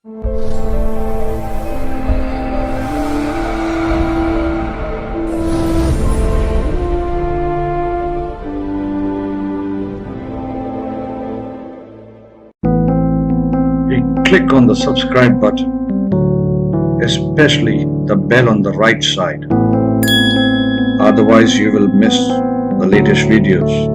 Click on the subscribe button, especially the bell on the right side. Otherwise, you will miss the latest videos.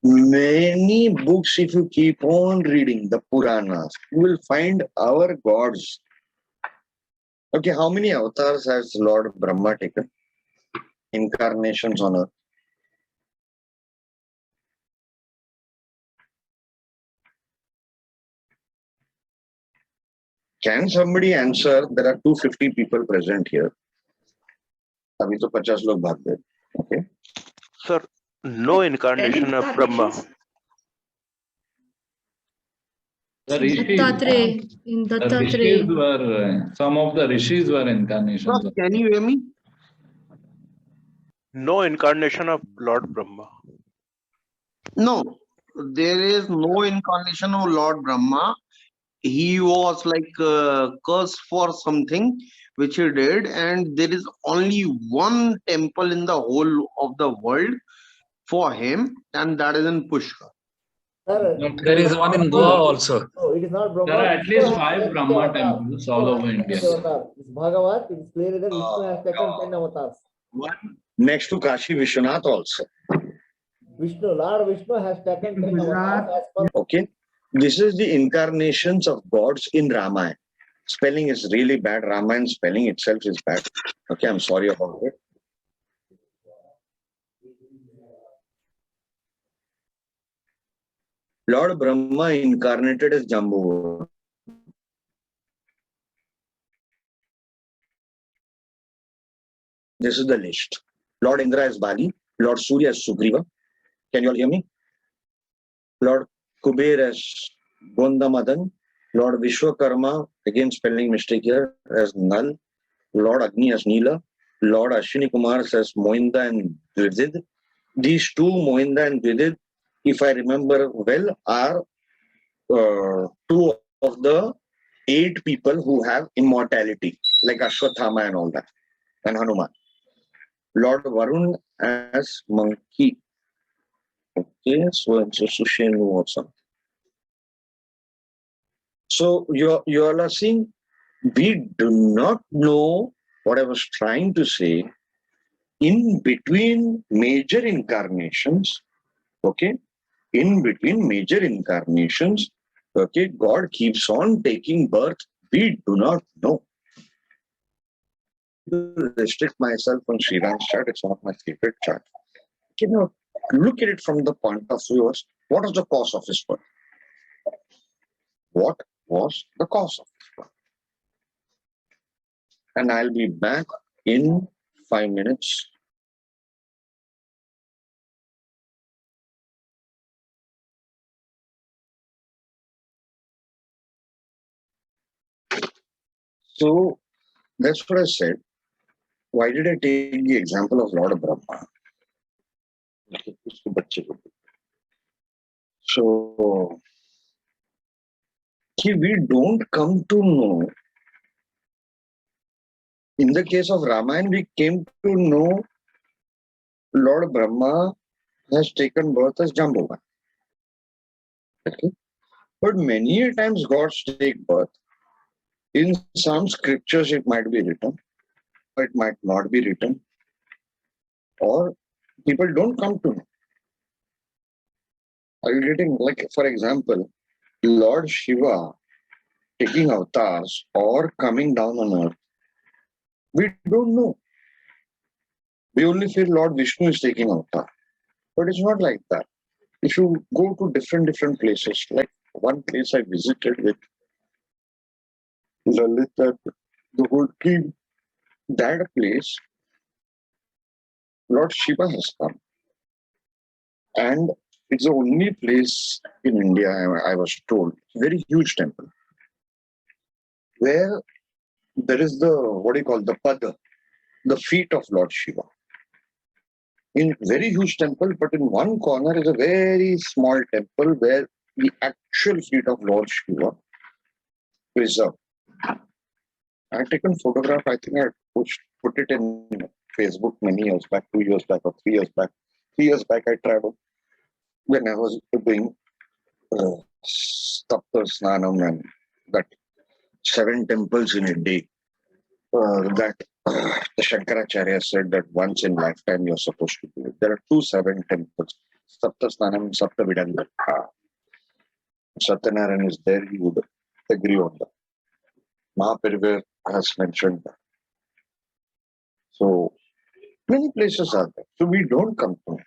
Many books, if you keep on reading the Puranas, you will find our gods. Okay, how many avatars has Lord Brahma taken? Incarnations on earth. Can somebody answer? There are 250 people present here. अभी तो 50 लोग भाग गए. Okay. Sir, no incarnation of Brahma. The rishis, some of the rishis were incarnations. Sir, can you hear me? No incarnation of Lord Brahma. No, there is no incarnation of Lord Brahma. He was like cursed for something which he did, and there is only one temple in the whole of the world for him, and that is in Pushkar. There is one in Goa also. No, it is not Brahma. There are at least 5 Brahma temples all over India. It's Bhagavat. It is clear that Vishnu has taken 10 avatars. One next to Kashi Vishwanath also. Lord Vishnu has taken 10 avatars as per. Okay. This is the incarnations of gods in Ramayana. Spelling is really bad. Ramayana spelling itself is bad. Okay, I'm sorry about it. Lord Brahma incarnated as Jambu. This is the list. Lord Indra as Bali. Lord Surya as Sugriva. Can you all hear me? Lord Kuber as Gondamadan. Lord Vishwakarma, again spelling mistake here, as Nal. Lord Agni as Neela. Lord Ashwini Kumar as Mohinda and Dvidid. These two, Mohinda and Dvidid, if I remember well, are two of the 8 people who have immortality, like Ashwathama and all that, and Hanuman. Lord Varun as monkey. Okay, so it's a Sushenu or something. So you all are seeing, we do not know what I was trying to say. In between major incarnations, okay, in between major incarnations, okay, God keeps on taking birth. We do not know. To restrict myself on Sriram's chart, it's one of my favorite charts. You know, look at it from the point of view of what was the cause of his birth? What was the cause of his birth? And I'll be back in 5 minutes. So that's what I said. Why did I take the example of Lord Brahma? So we don't come to know. In the case of Ramayana, we came to know Lord Brahma has taken birth as Jambuvan. Okay? But many times gods take birth. In some scriptures, it might be written, or it might not be written, or people don't come to know. Are you getting, like, for example, Lord Shiva taking avatars or coming down on earth? We don't know. We only feel Lord Vishnu is taking avatar. But it's not like that. If you go to different places, like one place I visited with Lalit and the whole team, that place, Lord Shiva has come. And it's the only place in India, I was told, very huge temple, where there is the, what do you call, the pada, the feet of Lord Shiva. In very huge temple, but in one corner is a very small temple where the actual feet of Lord Shiva preserved. I've taken photograph, I think I put it in Facebook many years back, 2 years back or 3 years back. 3 years back I traveled when I was doing Saptarishis and that 7 temples in a day. That the Shankaracharya said that once in lifetime you're supposed to do it. There are 2 7 temples, Saptasnanam and Saptavidanda. Satyanarayan is there, he would agree on that. Mahaperivir has mentioned that. So many places are there. So we don't come to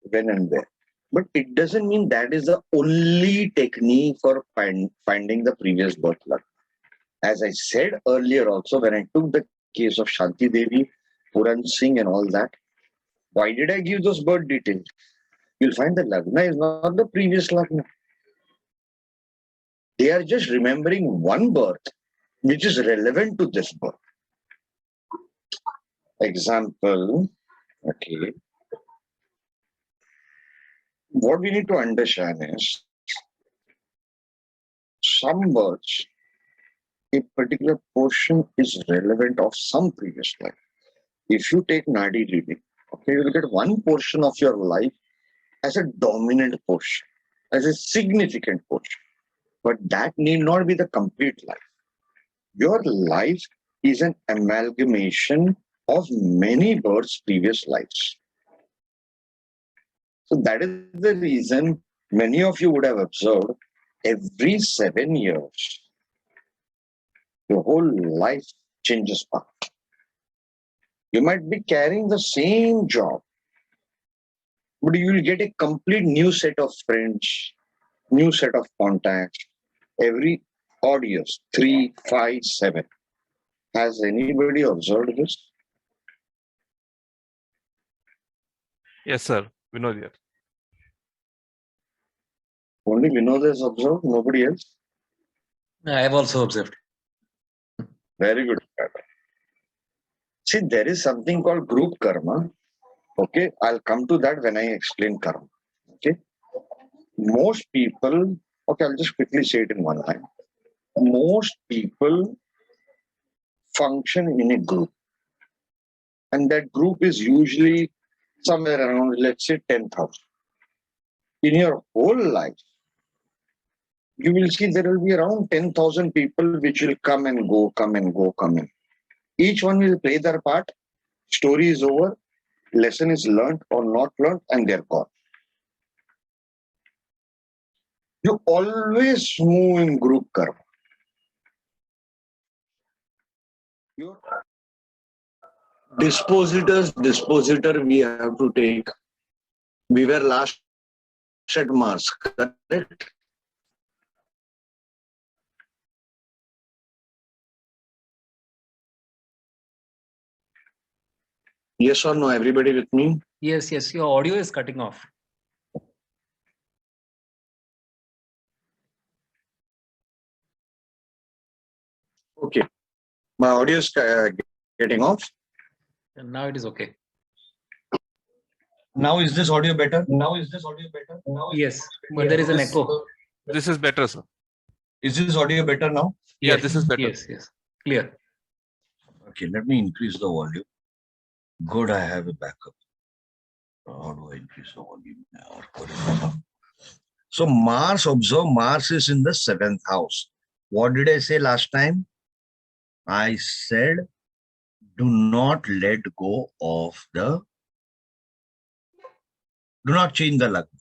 when and where. But it doesn't mean that is the only technique for finding the previous birth luck. As I said earlier also, when I took the case of Shanti Devi, Puran Singh and all that, why did I give those birth details? You'll find the Lagna is not the previous Lagna. They are just remembering one birth which is relevant to this birth. Example, okay. What we need to understand is some births, a particular portion is relevant of some previous life. If you take Nadi reading, okay, you will get one portion of your life as a dominant portion, as a significant portion. But that need not be the complete life. Your life is an amalgamation of many births' previous lives. So that is the reason many of you would have observed every 7 years, your whole life changes path. You might be carrying the same job, but you will get a complete new set of friends, new set of contacts, every odd years, 3, 5, 7. Has anybody observed this? Yes, sir. We know that. Only Vinod has observed, nobody else? I have also observed. Very good. See, there is something called group karma. Okay, I'll come to that when I explain karma. Okay, most people, okay, I'll just quickly say it in one line. Most people function in a group, and that group is usually somewhere around, let's say, 10,000. In your whole life, you will see there will be around 10,000 people which will come and go, come and go, come in. Each one will play their part. Story is over. Lesson is learned or not learned, and they're gone. You always move in group karma. Your dispositor we have to take. We were last at Mars, correct? Yes or no? Everybody with me? Yes, yes. Your audio is cutting off. Okay. My audio is getting off. And now it is okay. Now is this audio better? Yes, but there is an echo. This is better, sir. Is this audio better now? Yeah, Yes, this is better. Yes, yes. Clear. Okay, let me increase the volume. Good, I have a backup. How do I increase the volume? So Mars, observe, Mars is in the 7th house. What did I say last time? I said, do not let go of do not change the lagna.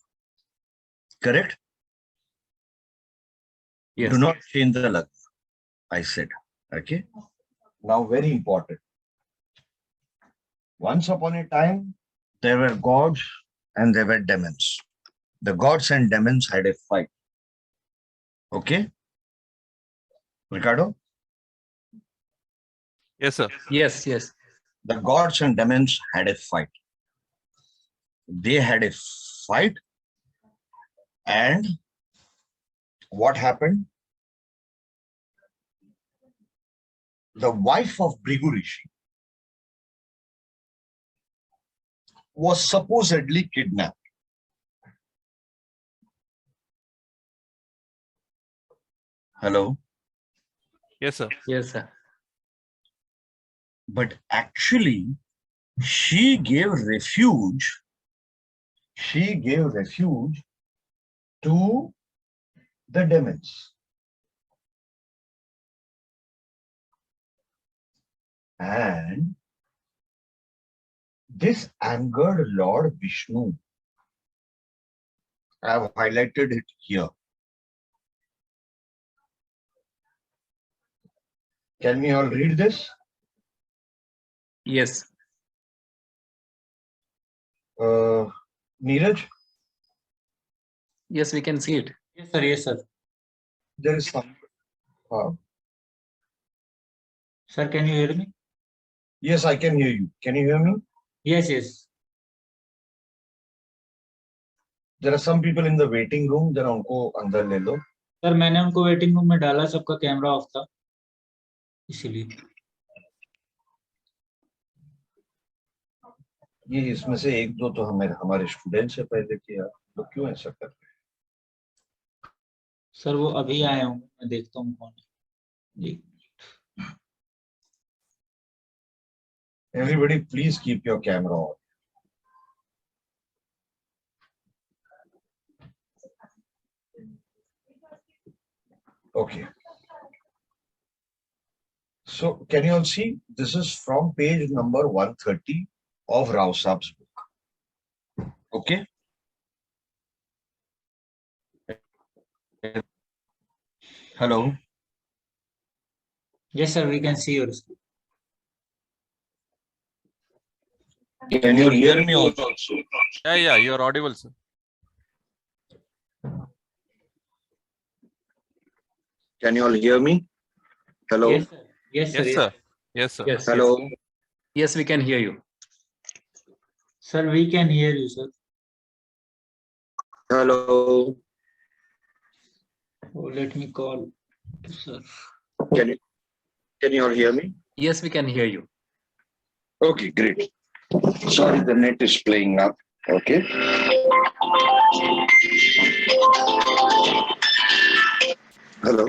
Correct? Yes. Do not change the lagna, I said. Okay. Now, very important. Once upon a time, there were gods and there were demons. The gods and demons had a fight. Okay. Ricardo? Yes, sir. Yes, yes. The gods and demons had a fight. They had a fight, and what happened? The wife of Bhrigu Rishi was supposedly kidnapped. Hello? Yes, sir. Yes, sir. But actually, she gave refuge. She gave refuge to the demons. And this angered Lord Vishnu. I have highlighted it here. Can we all read this? Yes. Neeraj, Yes, we can see it. Yes, sir. Yes, sir. there is some. Sir, can you hear me? Yes, I can hear you. Can you hear me? Yes, yes. There are some people in the waiting room. जरा उनको अंदर ले लो. Sir मैंने उनको waiting room में डाला, सबका camera off था इसीलिए. ये इसमें से एक दो तो हमारे स्टूडेंट से पहले किया, तो क्यों ऐसा कर रहे हैं? सर वो अभी आए होंगे, मैं देखता हूँ कौन है. जी. Everybody, please keep your camera on. Okay. So, can you all see? This is from page number 130 of Rao Saab's book. Okay. Hello. Yes, sir. We can see your screen. Can you hear me also? Yeah, you're audible, sir. Can you all hear me? Hello? Yes, sir. Yes, sir. Yes, sir. Yes, sir. Yes. Hello? Yes. Yes, we can hear you. Sir, we can hear you, sir. Hello? Oh, let me call, sir. Can you all hear me? Yes, we can hear you. Okay, great. Sorry, the net is playing up. Okay. Hello.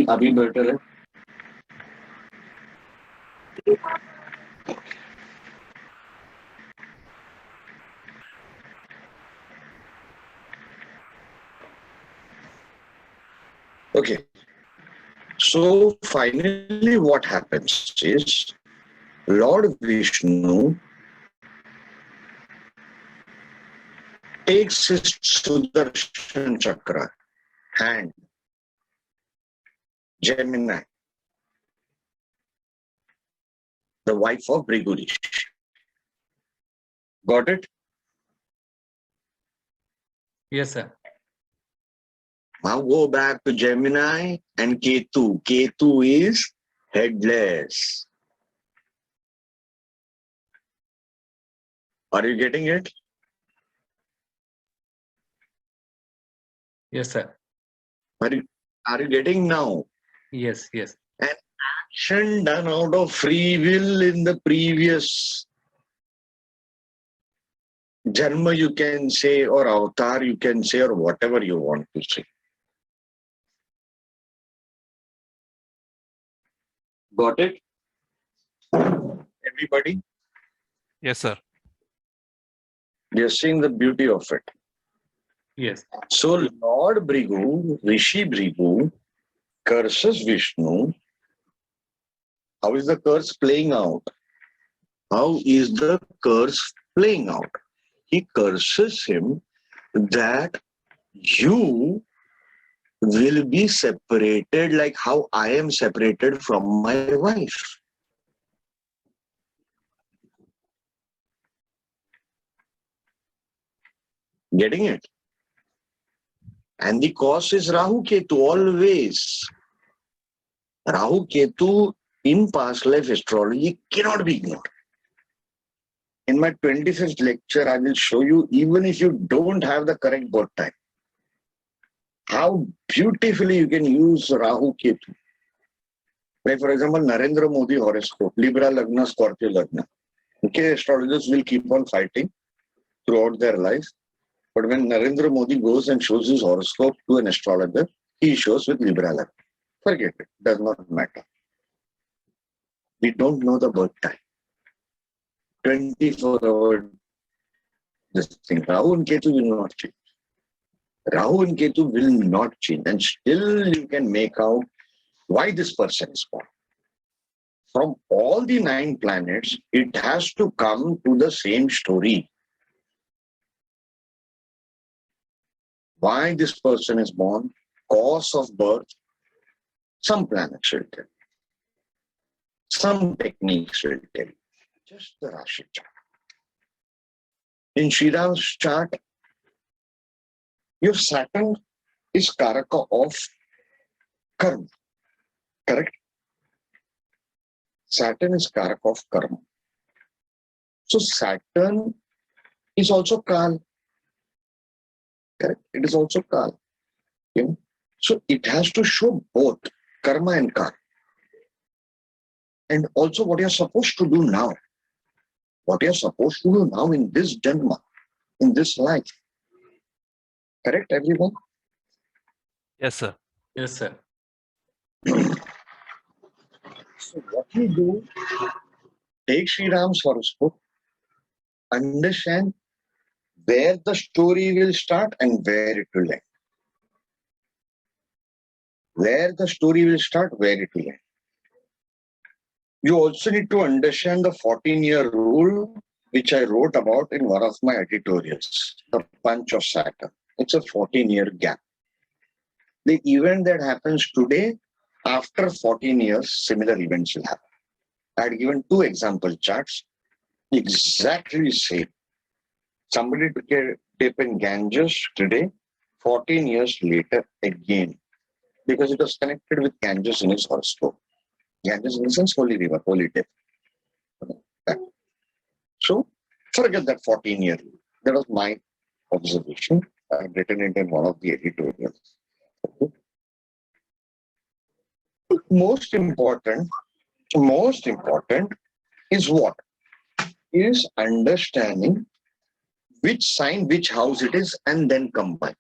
अभी better है. Okay. So finally what happens is Lord Vishnu takes his Sudarshan Chakra hand, Gemini, the wife of Bhrigu Rishi. Got it? Yes, sir. Now go back to Gemini and Ketu. Ketu is headless. Are you getting it? Yes, sir. Are you getting now? Yes, yes. Action done out of free will in the previous Janma you can say, or avatar you can say, or whatever you want to say. Got it? Everybody? Yes, sir. You're seeing the beauty of it. Yes. So Lord Bhrigu, Rishi Bhrigu, curses Vishnu How is the curse playing out? How is the curse playing out? He curses him that you will be separated like how I am separated from my wife. Getting it? And the cause is Rahu Ketu always. Rahu Ketu in past life astrology cannot be ignored. In my 25th lecture, I will show you, even if you don't have the correct birth time, how beautifully you can use Rahu Ketu. Like for example, Narendra Modi horoscope, Libra Lagna, Scorpio Lagna. Okay, astrologers will keep on fighting throughout their lives. But when Narendra Modi goes and shows his horoscope to an astrologer, he shows with Libra Lagna. Forget it, does not matter. We don't know the birth time. 24-hour this thing. Rahu and Ketu will not change. Rahu and Ketu will not change. And still you can make out why this person is born. From all the 9 planets, it has to come to the same story. Why this person is born, cause of birth, some planets will tell. Some techniques will tell. Just the Rashi chart. In Shriram's chart, your Saturn is Karaka of Karma. Correct? Saturn is Karaka of Karma. So Saturn is also Kal. Correct? It is also Kal. Okay? So it has to show both Karma and Kal. And also what you're supposed to do now. What you're supposed to do now in this Janma, in this life. Correct, everyone? Yes, sir. Yes, sir. So what you do, take Sri Ram's horoscope, understand where the story will start and where it will end. Where the story will start, where it will end. You also need to understand the 14-year rule, which I wrote about in one of my editorials, the punch of Saturn. It's a 14-year gap. The event that happens today, after 14 years, similar events will happen. I had given 2 example charts, exactly same. Somebody took a dip in Ganges today, 14 years later again, because it was connected with Ganges in his horoscope. Ganges in the sense holy river, holy dip. So forget that 14-year. That was my observation. I had written it in one of the editorials. Okay. Most important is what? Is understanding which sign, which house it is, and then combine.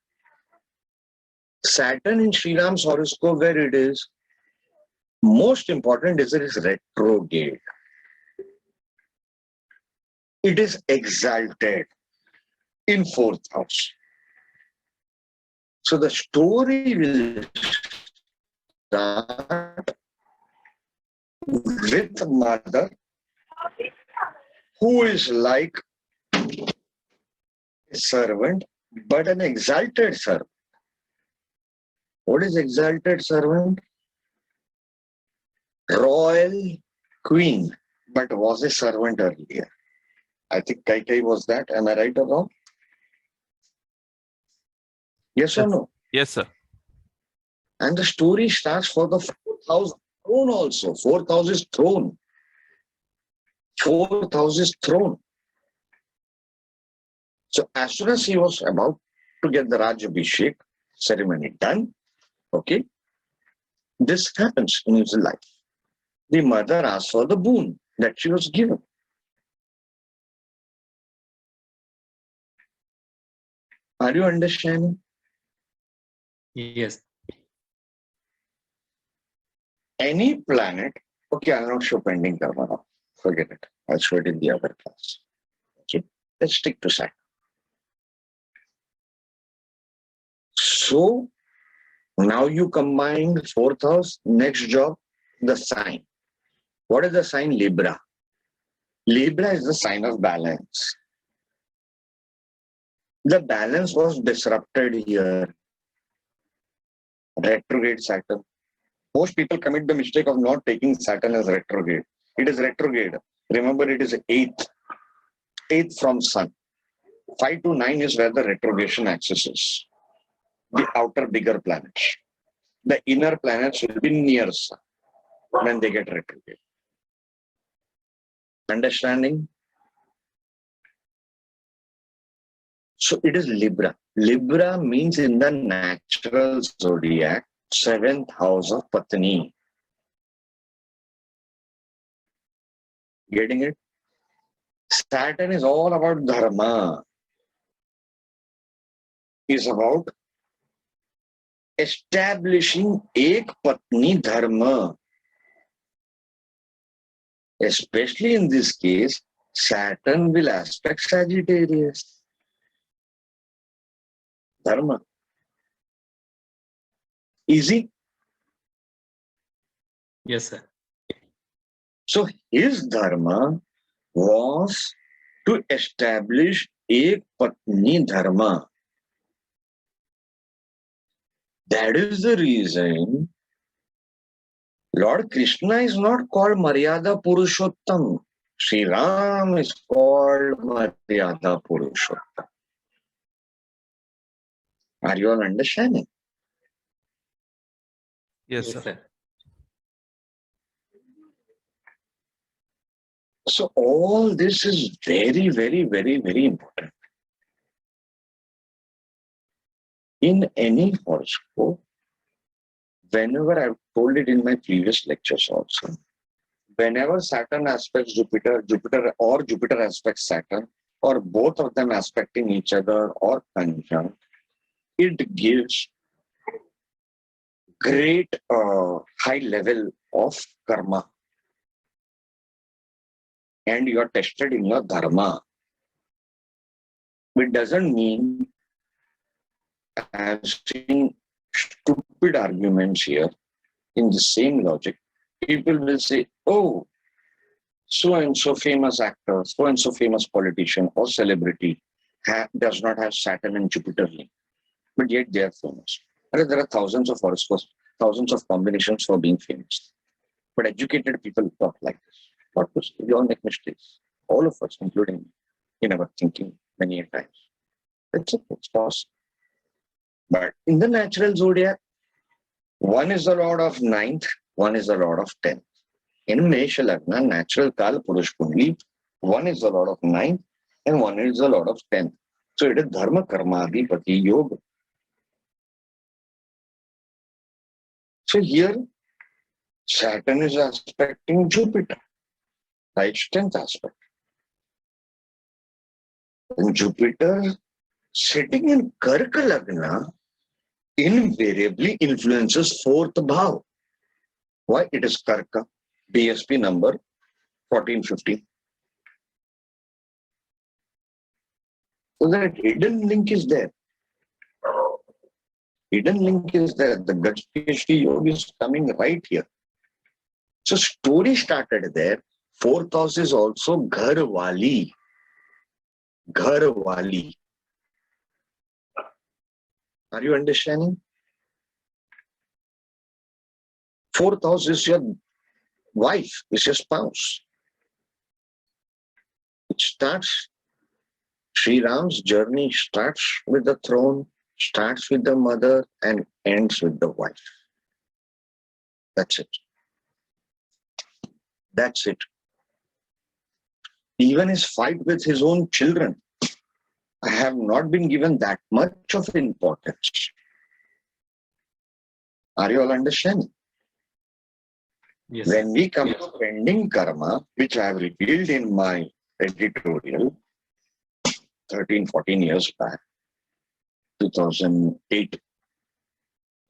Saturn in Sri Ram's horoscope, where it is, most important is it is retrograde. It is exalted in 4th house. So the story will start with mother who is like a servant, but an exalted servant. What is exalted servant? Royal queen, but was a servant earlier. I think Kaikai was that. Am I right or wrong? Yes or no? Yes, sir. And the story starts for the 4th house throne also. 4th house is throne. 4th house is throne. So as soon as he was about to get the Rajabhishek ceremony done, okay, this happens in his life. The mother asked for the boon that she was given. Are you understanding? Yes. Any planet, okay, I'll not show pending karma now. Forget it. I'll show it in the other class. Okay, let's stick to Saturn. So now you combine 4th house, next job, the sign. What is the sign Libra? Libra is the sign of balance. The balance was disrupted here. Retrograde Saturn. Most people commit the mistake of not taking Saturn as retrograde. It is retrograde. Remember, it is eighth from Sun. 5 to 9 is where the retrogression axis is. The outer bigger planets. The inner planets will be near Sun when they get retrograde. Understanding? So it is Libra. Libra means in the natural zodiac, 7th house of Patni. Getting it? Saturn is all about dharma. Is about establishing ek patni dharma. Especially in this case, Saturn will aspect Sagittarius. Dharma. Easy? Yes, sir. So his dharma was to establish ek patni dharma. That is the reason Lord Krishna is not called Maryada Purushottam. Sri Ram is called Maryada Purushottam. Are you all understanding? Yes, sir. sir. So all this is very, very, very, very important. In any horoscope, whenever I've told it in my previous lectures also, whenever Saturn aspects Jupiter, or Jupiter aspects Saturn, or both of them aspecting each other or conjunct, it gives great high level of karma. And you are tested in your dharma. It doesn't mean I've seen stupid arguments here. In the same logic, people will say, oh, so and so famous actor, so and so famous politician or celebrity does not have Saturn and Jupiter link, but yet they are famous. There are thousands of horoscopes, thousands of combinations for being famous. But educated people talk like this. What was we all make mistakes, all of us, including me, in our thinking many times. It's possible. But in the natural zodiac, one is the lord of 9th, one is the lord of 10th. In Mesha Lagna, natural Kal Purush Kundli, one is the lord of 9th and one is the lord of 10th. So it is Dharma Karma Adhipati Yoga. So here, Saturn is aspecting Jupiter, right? 10th aspect. And Jupiter sitting in Karka Lagna invariably influences 4th bhav. Why? It is Karka, BSP number 1450. So that hidden link is there. Hidden link is there. The Gajkeshri Yoga is coming right here. So story started there. 4th house is also Ghar Wali. Ghar Wali. Are you understanding? 4th house is your wife, is your spouse. It starts, Sri Ram's journey starts with the throne, starts with the mother, and ends with the wife. That's it. That's it. Even his fight with his own children, I have not been given that much of importance. Are you all understanding? Yes. When we come to pending karma, which I have revealed in my editorial 13, 14 years back, 2008,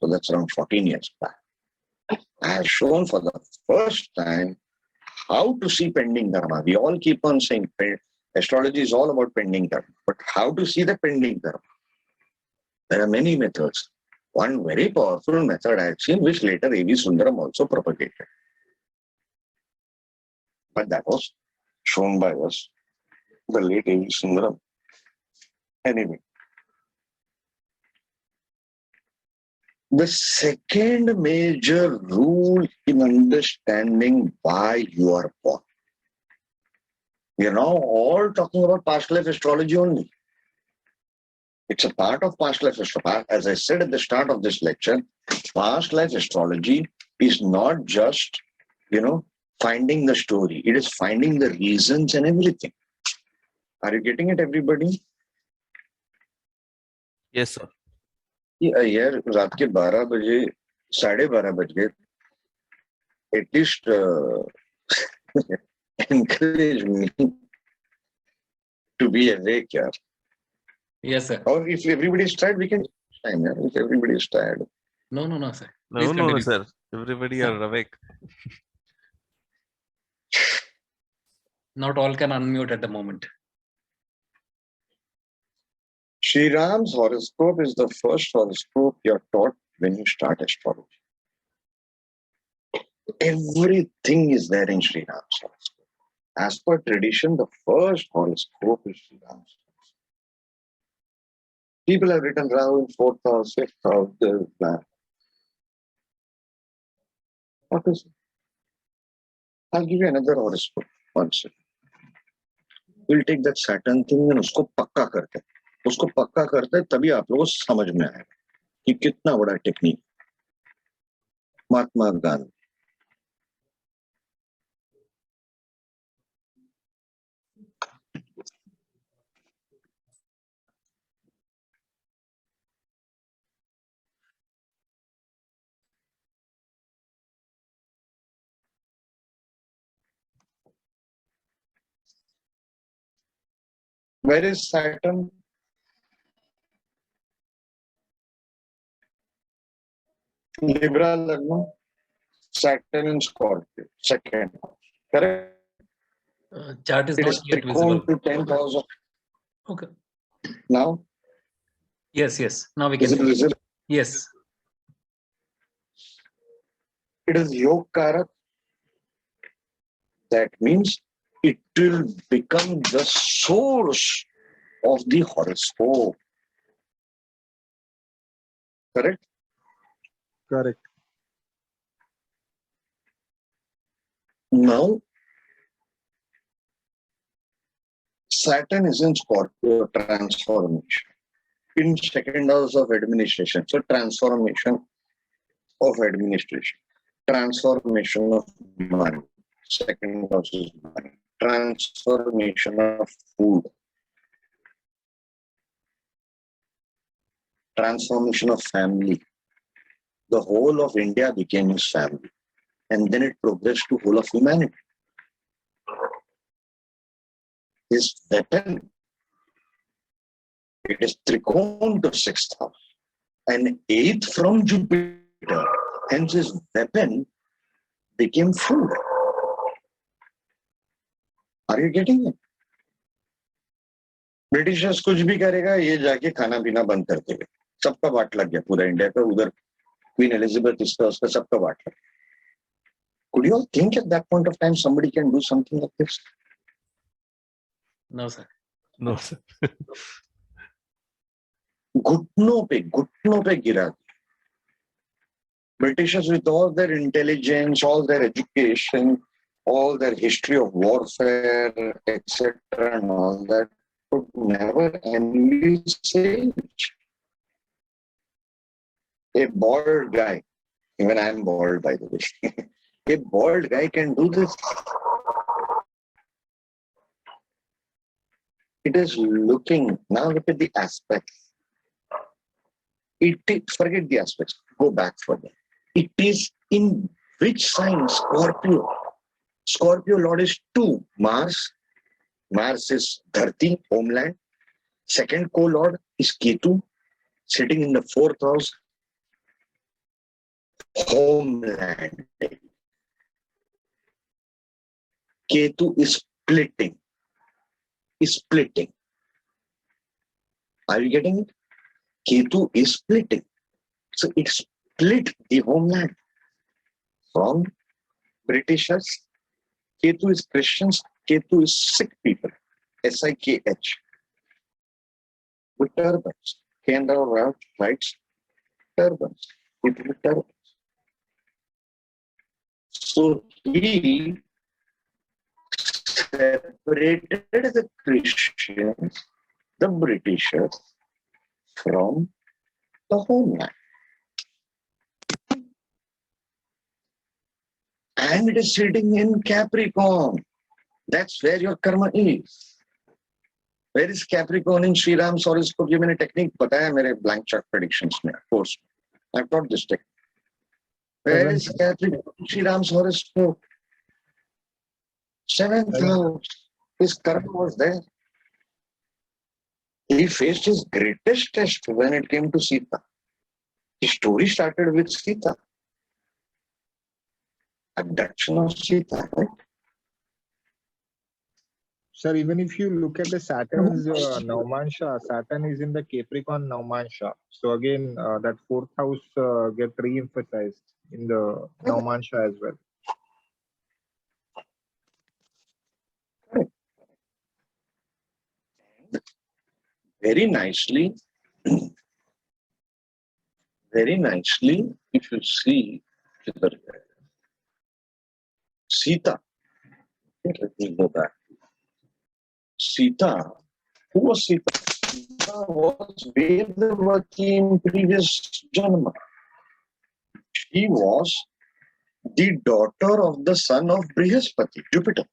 so that's around 14 years back, I have shown for the first time how to see pending karma. We all keep on saying astrology is all about pending karma, but how to see the pending karma? There are many methods. One very powerful method I have seen, which later A.V. Sundaram also propagated. But that was shown by us, the late A.V. Sundaram. Anyway, the second major rule in understanding why you are born. We are now all talking about past life astrology only. It's a part of past life astrology. As I said at the start of this lecture, past life astrology is not just, finding the story. It is finding the reasons and everything. Are you getting it, everybody? Yes, sir. यार रात के 12 बजे 12:30 बज गए at least encourage me to be awake, yaar. Yes, sir. Or if everybody is tired, we can time, yaar. If everybody is tired. No, sir. No, Please no, continue. sir. Everybody are awake. Not all can unmute at the moment. Sri Ram's horoscope is the first horoscope you're taught when you start astrology. Everything is there in Sri Ram's horoscope. As per tradition, the first horoscope is Sri Ram's. People have written Rahu in 4th house, 5th house, the plan. What is it? I'll give you another horoscope. One second. We'll take that Saturn thing and उसको पक्का करते हैं. उसको पक्का करते हैं तभी आप लोगों को समझ में आएगा कि कितना बड़ा technique. Mahatma Gandhi. Where is Saturn? Libra Lagna. Saturn in Scorpio. Second house. Correct? Chart is It not is yet Trikon visible. to 10th house. Okay. Now, Yes. Now we is can it see. visible? Yes. It is Yog Karak. That means it will become the source of the horoscope. Correct? Correct. Now, Saturn is in Scorpio, transformation. In second house of administration. So transformation of administration. Transformation of money. Second house is money. Transformation of food. Transformation of family. The whole of India became his family. And then it progressed to whole of humanity. His weapon, it is Trikon to 6th house. And 8th from Jupiter. Hence his weapon became food. Are you getting it? Britishers कुछ भी करेगा ये जाके खाना पीना बंद कर देगा. सबका बाट लग गया पूरा इंडिया का. उधर क्वीन एलिजाबेथ इसका उसका सबका बाट लग गया. Could you all think at that point of time somebody can do something like this? No, sir. No, sir. घुटनों पे गिरा. Britishers with all their intelligence, all their education, all their history of warfare, etc. and all that could never envisage a bald guy. Even I am bald, by the way. A bald guy can do this. It is looking, now look at the aspects. Forget the aspects, go back further. It is in which sign? Scorpio. Scorpio Lord is 2. Mars. Mars is Dharti, homeland. Second co-Lord is Ketu, sitting in the 4th house, homeland. Ketu is splitting. Are you getting it? Ketu is splitting. So it split the homeland from Britishers Ketu is Christians. Ketu is sick people. S-I-K-H. With turbans. Kendra writes turbans. People with turbans. So he separated the Christians, the Britishers, from the homeland. And it is sitting in Capricorn. That's where your karma is. Where is Capricorn in Sri Ram's horoscope? You mean a technique? Bataya mere blank check predictions mein, of course. I've taught this technique. Where is Capricorn in Sri Ram's horoscope? 7th house. His karma was there. He faced his greatest test when it came to Sita. His story started with Sita. Abduction of Sita, right? Sir, even if you look at the Saturn's Naumansha, Saturn is in the Capricorn Naumansha. So again, that fourth house get re-emphasized in the Naumansha as well. Very nicely, if you see Sita, let me go back. Sita, who was Sita? Sita was Vedavati in previous Janma. She was the daughter of the son of Brihaspati, Jupiter.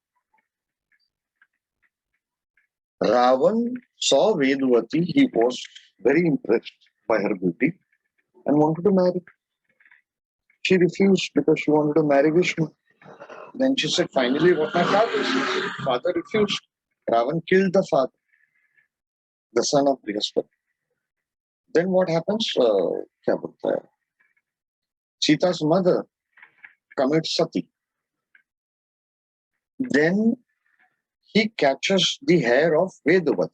Ravan saw Vedavati, he was very impressed by her beauty and wanted to marry. She refused because she wanted to marry Vishnu. Then she said, finally, what my father says. Father refused. Ravan killed the father, the son of Brihaspati. Then what happens? Sita's mother commits sati. Then he catches the hair of Vedavati.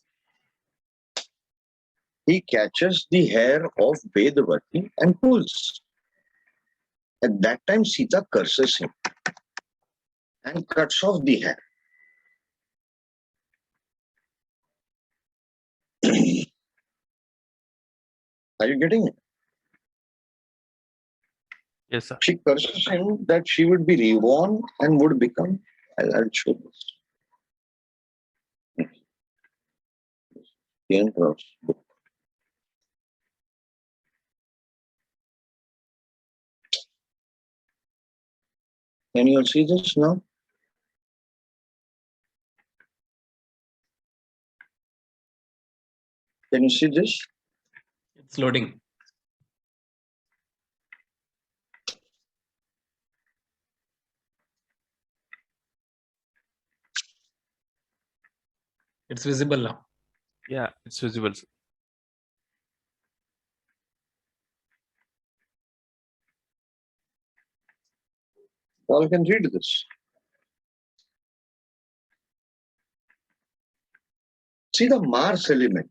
He catches the hair of Vedavati and pulls. At that time, Sita curses him and cuts off the hair. Are you getting it? Yes, sir. She curses him that she would be reborn and would become. I'll show this. The Emperor's book. Can you all see this now? Can you see this? It's loading. It's visible now. Yeah, it's visible. All can read this. See the Mars element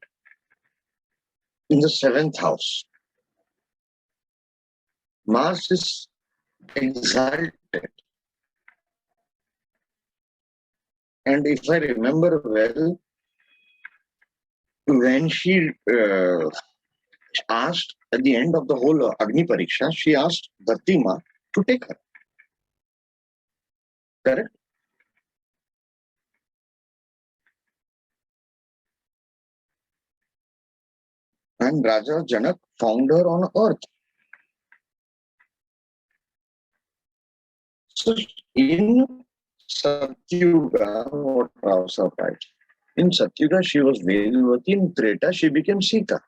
in the 7th house. Mars is exalted. And if I remember well, when she asked at the end of the whole Agni Pariksha, she asked Dhartima to take her. Correct? And Raja Janak found her on earth. So in Satyuga, what Rausa writes, in Satyuga she was Vedavati, in Treta she became Sita.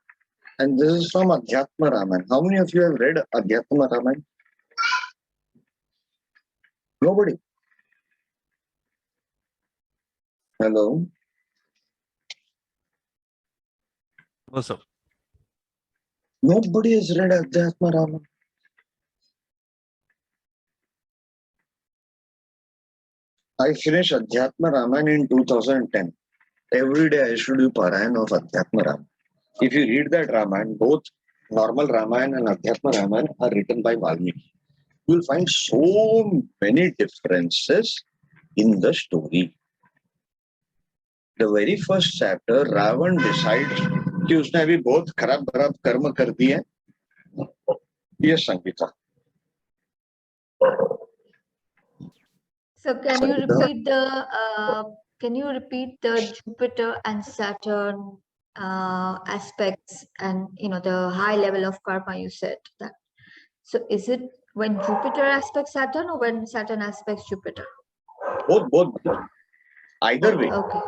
And this is from Adhyatma Ramayana. How many of you have read Adhyatma Ramayana? Nobody. Hello? What's up? Nobody has read Adhyatma Ramayana. I finished Adhyatma Ramayana in 2010. Every day I used to do Parayan of Adhyatma Ramayana. If you read that Ramayana, both normal Ramayana and Adhyatma Ramayana are written by Valmiki. You will find so many differences in the story. The very first chapter, Ravan decides कि उसने अभी बहुत खराब कर्म कर दिए. ये Sangeeta. So can you repeat the Jupiter and Saturn aspects and the high level of karma you said that? So is it when Jupiter aspects Saturn or when Saturn aspects Jupiter? Both. Either way. Okay.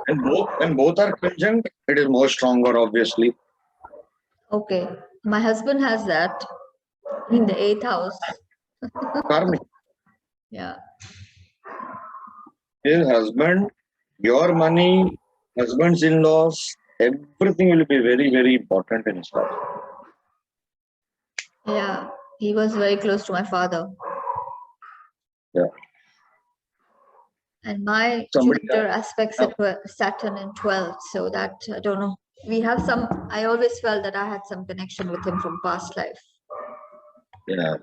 When both are conjunct, it is more stronger, obviously. Okay. My husband has that in the 8th house. Karmic. Yeah. His husband, your money, husband's in-laws, everything will be very, very important in his life. Yeah. He was very close to my father. Yeah. And my Jupiter aspects Saturn in 12th, so that I don't know. We have some. I always felt that I had some connection with him from past life. Yeah.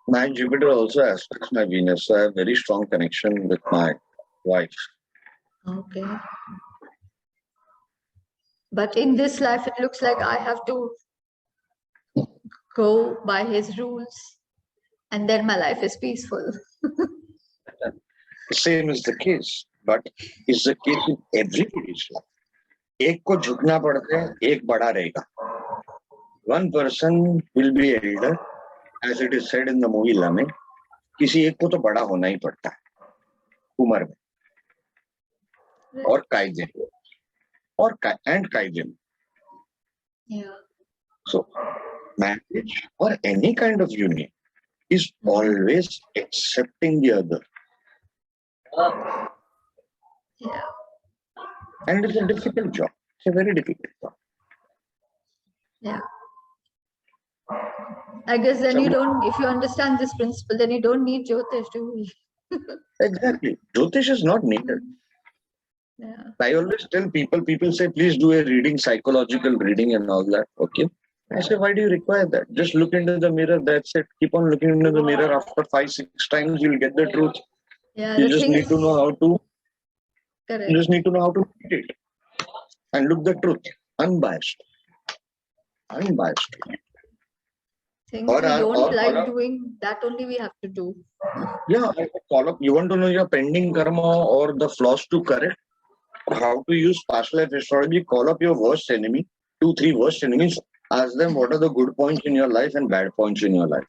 My Jupiter also aspects my Venus, so I have very strong connection with my wife. Okay. But in this life, it looks like I have to go by his rules, and then my life is peaceful. The same is the case, but is the case in everybody's life. एक को झुकना पड़ता है, एक बड़ा रहेगा. One person will be elder, as it is said in the movie Lame. किसी एक को तो बड़ा होना ही पड़ता है उम्र में और कायदे और कायदे में. Yeah. So marriage or any kind of union is always accepting the other. Yeah. And it's a difficult job. It's a very difficult job. Yeah. I guess then you don't, if you understand this principle, then you don't need Jyotish, do we? Exactly. Jyotish is not needed. Yeah. I always tell people say, please do a reading, psychological reading and all that. Okay. I say, why do you require that? Just look into the mirror, that's it. Keep on looking into the mirror. After 5-6 times, you'll get the truth. Yeah. You just need to know how to. Correct. You just need to know how to read it and look the truth, unbiased. Things we don't like doing, that only we have to do. Yeah, I call up. You want to know your pending karma or the flaws to correct? How to use past life astrology? Call up your worst enemy, 2-3 worst enemies. Ask them what are the good points in your life and bad points in your life.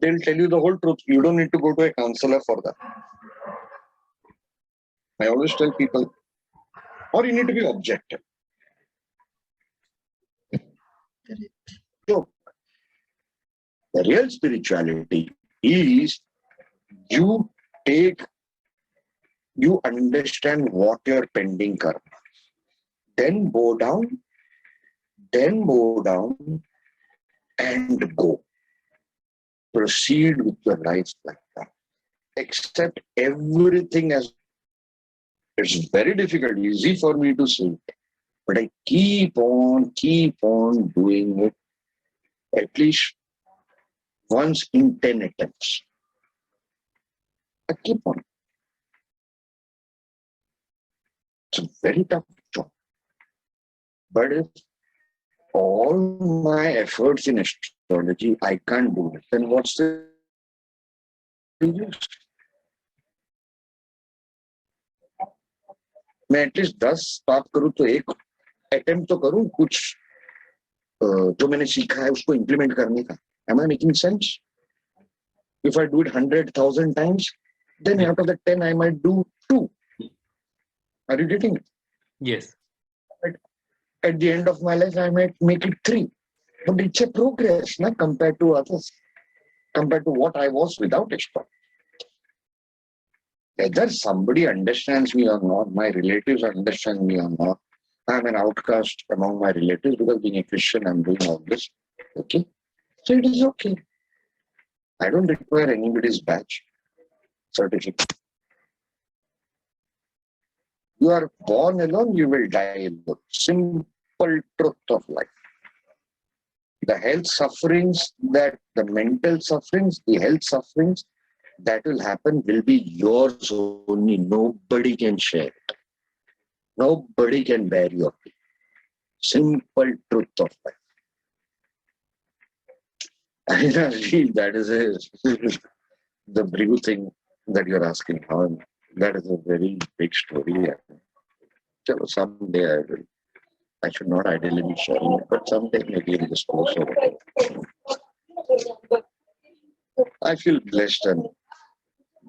They'll tell you the whole truth. You don't need to go to a counselor for that. I always tell people, or you need to be objective. Correct. So, the real spirituality is you understand what your pending karma is. Then bow down and go. Proceed with your life like that. Accept everything as it's very difficult, easy for me to say, but I keep on doing it at least once in 10 attempts. I keep on. It's a very tough job. But if all my efforts in astrology, I can't do it, then what's the use? मैं at least 10 बात करूं तो एक attempt तो करूं कुछ जो मैंने सीखा है उसको इंप्लीमेंट करने का. Am I making sense? If I do it 100,000 times, then out of the 10 I might do 2. Are you getting it? Yes. At the end of my life I might make it 3. But it's a progress, not compared to others, compared to what I was without astrology. Whether somebody understands me or not, my relatives understand me or not, I'm an outcast among my relatives because being a Christian, I'm doing all this. Okay? So it is okay. I don't require anybody's badge, certificate. You are born alone, you will die alone. Simple truth of life. The health sufferings, the mental sufferings, the health sufferings, that will happen will be yours only. Nobody can share it. Nobody can bear your pain. Simple truth of life. I feel that is the brief thing that you're asking. That is a very big story. So someday I should not ideally be sharing it, but someday maybe in this course or whatever. I feel blessed and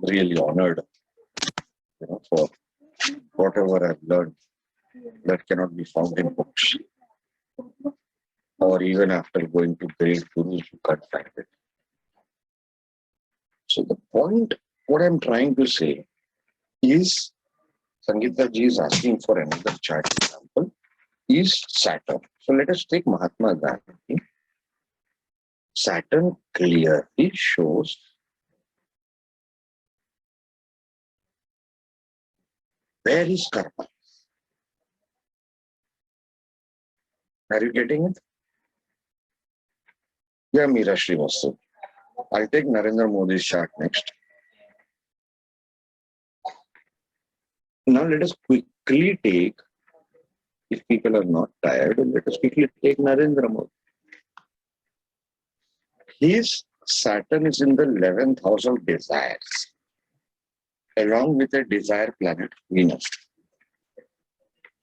really honored, for whatever I've learned that cannot be found in books, or even after going to great gurus, you can't find it. So the point, what I'm trying to say is, Sangeeta ji is asking for another chart example, is Saturn. So let us take Mahatma Gandhi. Saturn clearly shows where is karma. Are you getting it? Yeah, Meera Srivastav. I'll take Narendra Modi's chart next. Now let us quickly take, if people are not tired, let us quickly take Narendra Modi. His Saturn is in the 11th house of desires, along with a desire planet, Venus.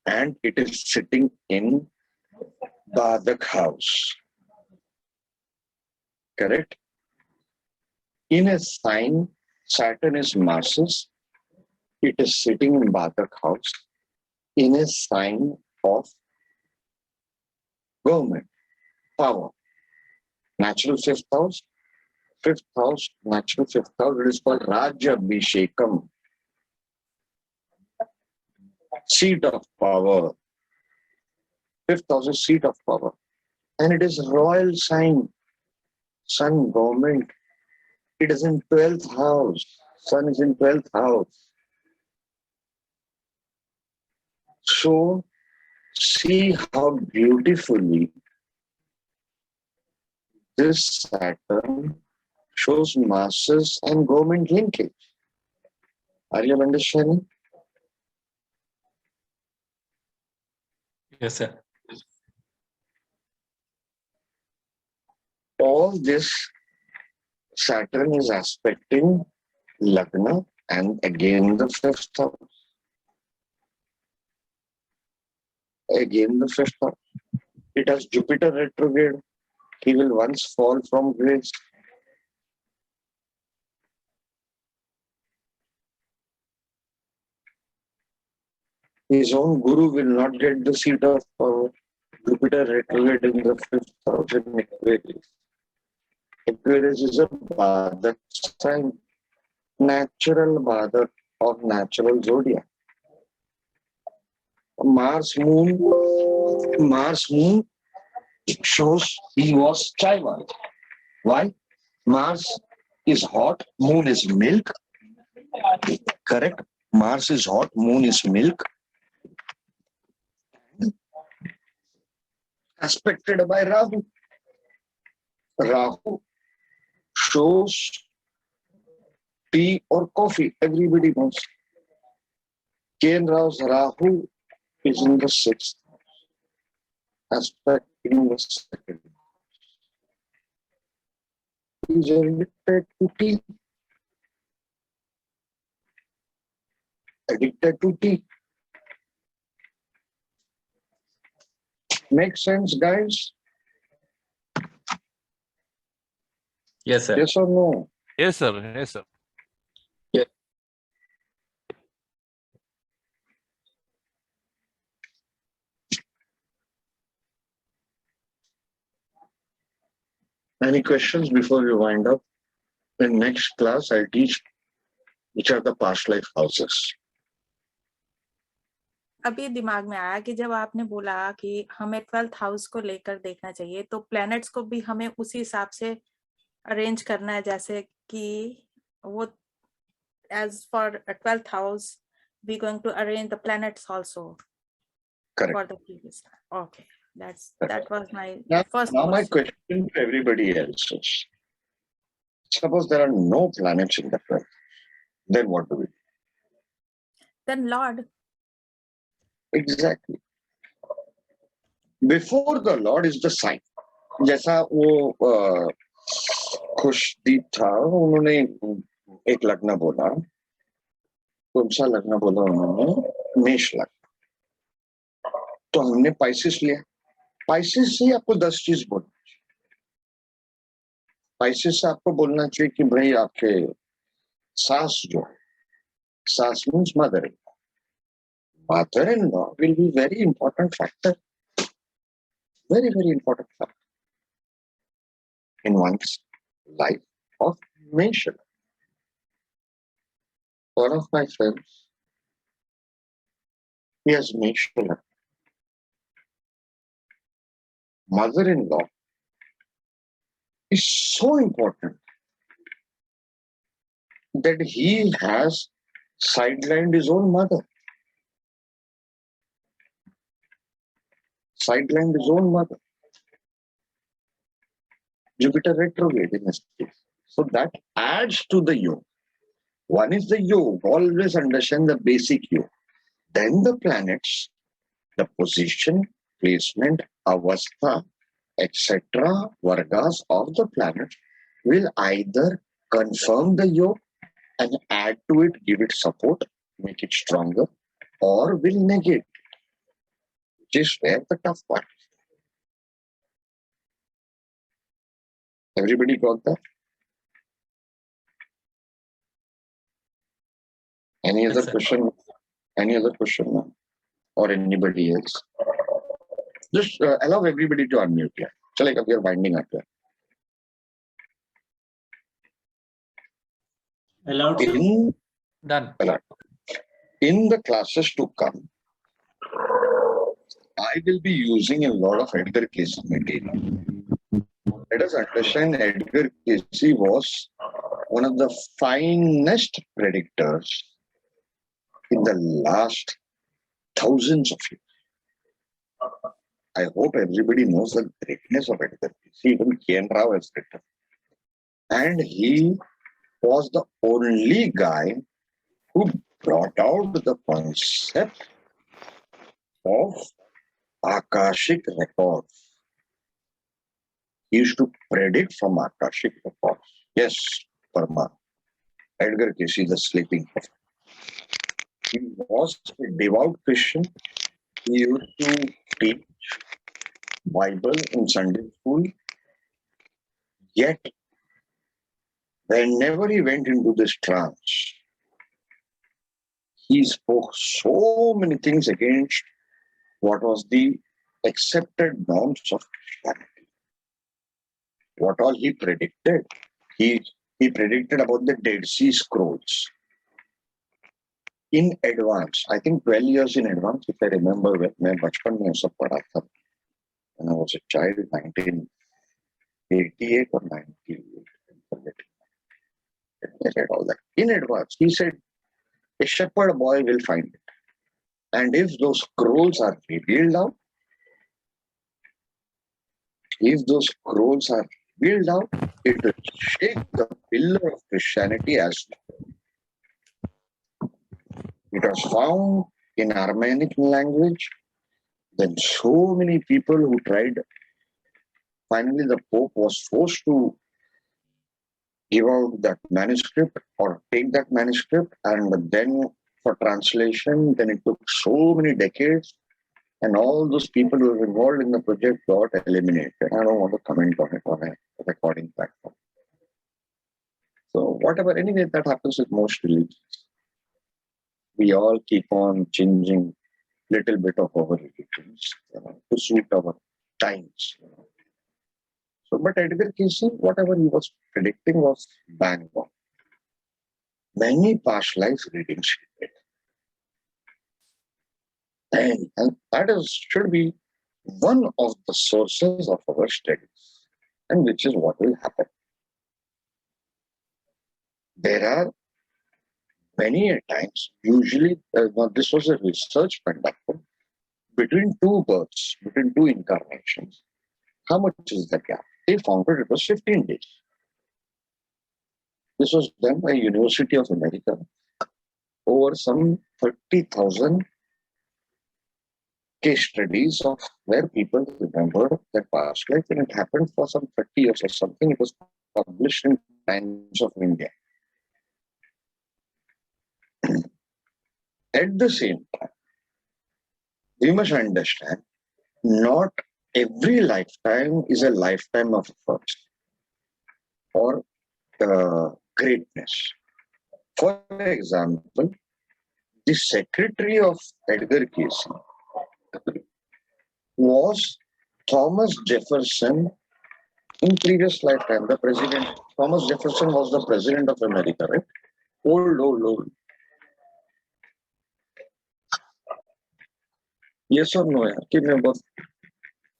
And it is sitting in Badak house. Correct? In a sign, Saturn is Mars's. It is sitting in Badak house in a sign of government, power. Natural fifth house, natural fifth house, it is called Rajya Abhishekam, seat of power. Fifth house is seat of power. And it is royal sign, sun, government. It is in 12th house. Sun is in 12th house. So, see how beautifully this Saturn shows masses and government linkage. Are you understanding? Yes, sir. All this Saturn is aspecting Lagna and again the fifth house. Again the fifth house. It has Jupiter retrograde. He will once fall from grace. His own guru will not get the seat of power. Jupiter retrograde in the fifth house in Aquarius. Aquarius is a Badak sign, natural Badak of natural zodiac. Mars moon shows he was chaiwan. Why? Mars is hot, moon is milk. Correct? Mars is hot, moon is milk. Aspected by Rahu. Rahu shows tea or coffee. Everybody knows. Ken Rao's Rahu is in the sixth aspect in the second. He is addicted to tea. Addicted to tea. Makes sense, guys? Yes, sir. Yes or no? Yes, sir. Yes, sir. Any questions before we wind up? In next class, I'll teach which are the past life houses. अभी दिमाग में आया कि जब आपने बोला कि हमें 12th हाउस को लेकर देखना चाहिए, तो प्लैनेट्स को भी हमें उसी हिसाब से अरेंज करना है, जैसे कि वो as for 12th house we going to arrange the planets also. Correct. For the previous time. Okay, that was my Now first my question. question to everybody else is, Suppose there are no planets in the 12th. Then what do we do? Then Lord. Exactly. Before the Lord is the sign. जैसा वो खुशदीप था, उन्होंने एक लग्न बोला, कौन सा लग्न बोला उन्होंने? मेष लग्न। तो हमने पाइसिस लिया। पाइसिस से आपको 10 चीज बोलना चाहिए। पाइसिस से आपको बोलना चाहिए कि भाई आपके सास जो, सास means mother in law, mother in law will be very important factor, very important factor in one's life of nation. One of my friends, he has nation. Mother-in-law is so important that he has sidelined his own mother. Sidelined his own mother. Jupiter retrograde in his case. So that adds to the yoga. One is the yoga, always understand the basic yoga. Then the planets, the position, placement, avastha, etc., vargas of the planet will either confirm the yoga and add to it, give it support, make it stronger, or will negate, which is where the tough part is. Everybody got that? Any other sir. question? Any other question now? Or anybody else? Just allow everybody to unmute here. Chalega, we are winding up here. Allowed, sir? Done. In the classes to come, I will be using a lot of Edgar Cayce material. Let us understand Edgar Cayce was one of the finest predictors in the last thousands of years. I hope everybody knows the greatness of Edgar Cayce. Even K.N. Rao has written. And he was the only guy who brought out the concept of Akashic records. He used to predict from Akashic records. Yes, Parma. Edgar Cayce, the sleeping prophet. He was a devout Christian. He used to teach Bible in Sunday school. Yet, whenever he went into this trance, he spoke so many things against what was the accepted norms of Christianity. What all he predicted? He predicted about the Dead Sea Scrolls in advance. I think 12 years in advance, if I remember well. मैं बचपन में सब पढ़ा था. When I was a child, 1988 or 98. I read all that. In advance, he said, a shepherd boy will find it. And if those scrolls are revealed out, it will shake the pillar of Christianity as it was found in Armenic language. Then so many people who tried, finally the Pope was forced to give out that manuscript or take that manuscript, and then for translation, then it took so many decades, and all those people who were involved in the project got eliminated. I don't want to comment on it on a recording platform. So whatever, anyway, that happens with most religions. We all keep on changing little bit of our religions to suit our times. So, but Edgar Cayce, whatever he was predicting was bang on. Many past life readings he did. And that should be one of the sources of our studies, and which is what will happen. There are many a times, usually, this was a research conducted between two births, between two incarnations. How much is the gap? They found it was 15 days. This was done by University of America over some 30,000 case studies of where people remember their past life, and it happened for some 30 years or something. It was published in Times of India. At the same time, we must understand not every lifetime is a lifetime of efforts or greatness. For example, the secretary of Edgar Cayce was Thomas Jefferson in previous lifetime. The president, Thomas Jefferson was the president of America, right? Old. Yes or no? यार कि मैं बहुत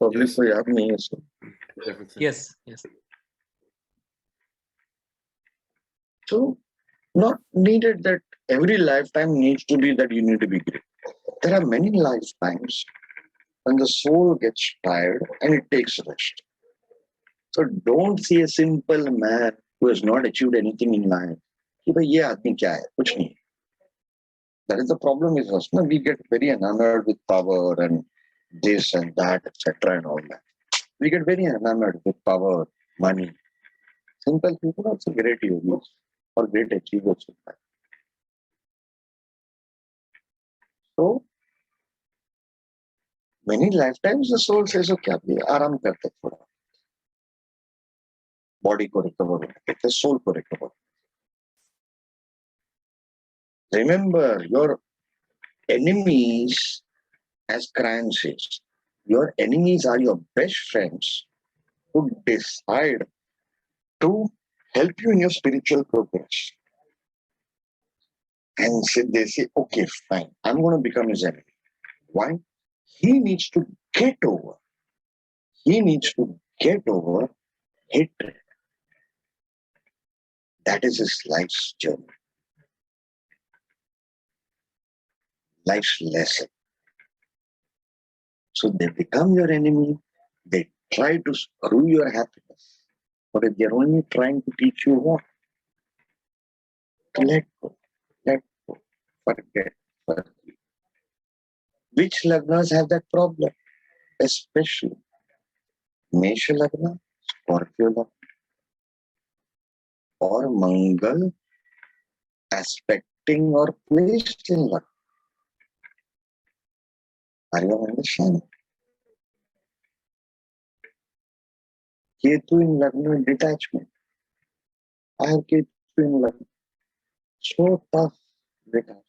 public को याद नहीं है सो. Yes. So not needed that every lifetime needs to be that you need to be great. There are many lifetimes when the soul gets tired and it takes rest. So don't see a simple man who has not achieved anything in life. कि भाई ये आदमी क्या है? कुछ नहीं. That is the problem with us. No? We get very enamored with power and this and that, etc. and all that. We get very enamored with power, money. Simple people are also great yogis or great achievers in life. So many lifetimes the soul says, okay, अभी आराम करते थोड़ा. Body को recover करते, soul को recover. Remember, your enemies, as Cran says, your enemies are your best friends who decide to help you in your spiritual progress. And they say, okay, fine, I'm going to become his enemy. Why? He needs to get over hatred. That is his life's journey, life's lesson. So they become your enemy. They try to screw your happiness. But if they're only trying to teach you what? To let go, forget. Which lagnas have that problem? Especially Mesha lagna, Scorpio lagna, or Mangal aspecting or placed in lagna. Are you understanding? Ketu in lagna detachment. I have Ketu in lagna. So tough detachment.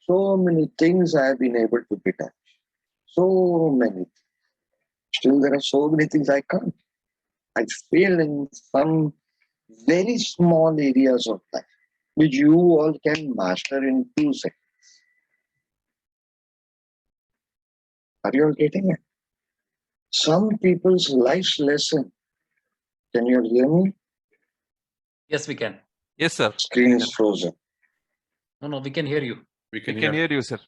So many things I have been able to detach. So many. Still, there are so many things I can't. I fail in some very small areas of life, which you all can master in 2 seconds. Are you all getting it? Some people's life's lesson. Can you all hear me? Yes, we can. Yes, sir. Screen is frozen. No, we can hear you. We can hear you, sir.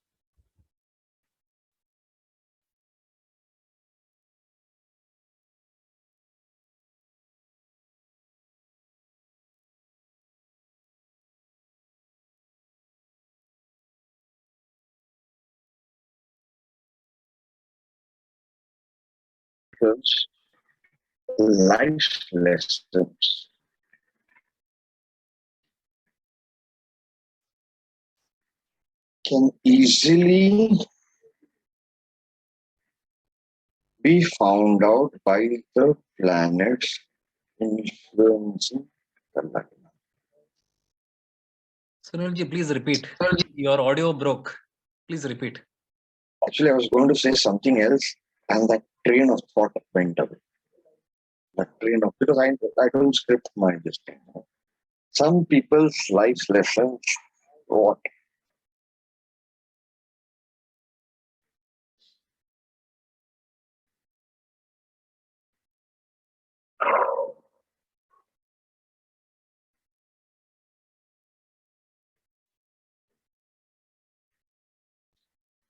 Because life's lessons can easily be found out by the planets influencing the lagna. Sunilji, please repeat. Your audio broke. Please repeat. Actually, I was going to say something else, and that train of thought went away. Because I don't script my this thing. Some people's life's lessons, what?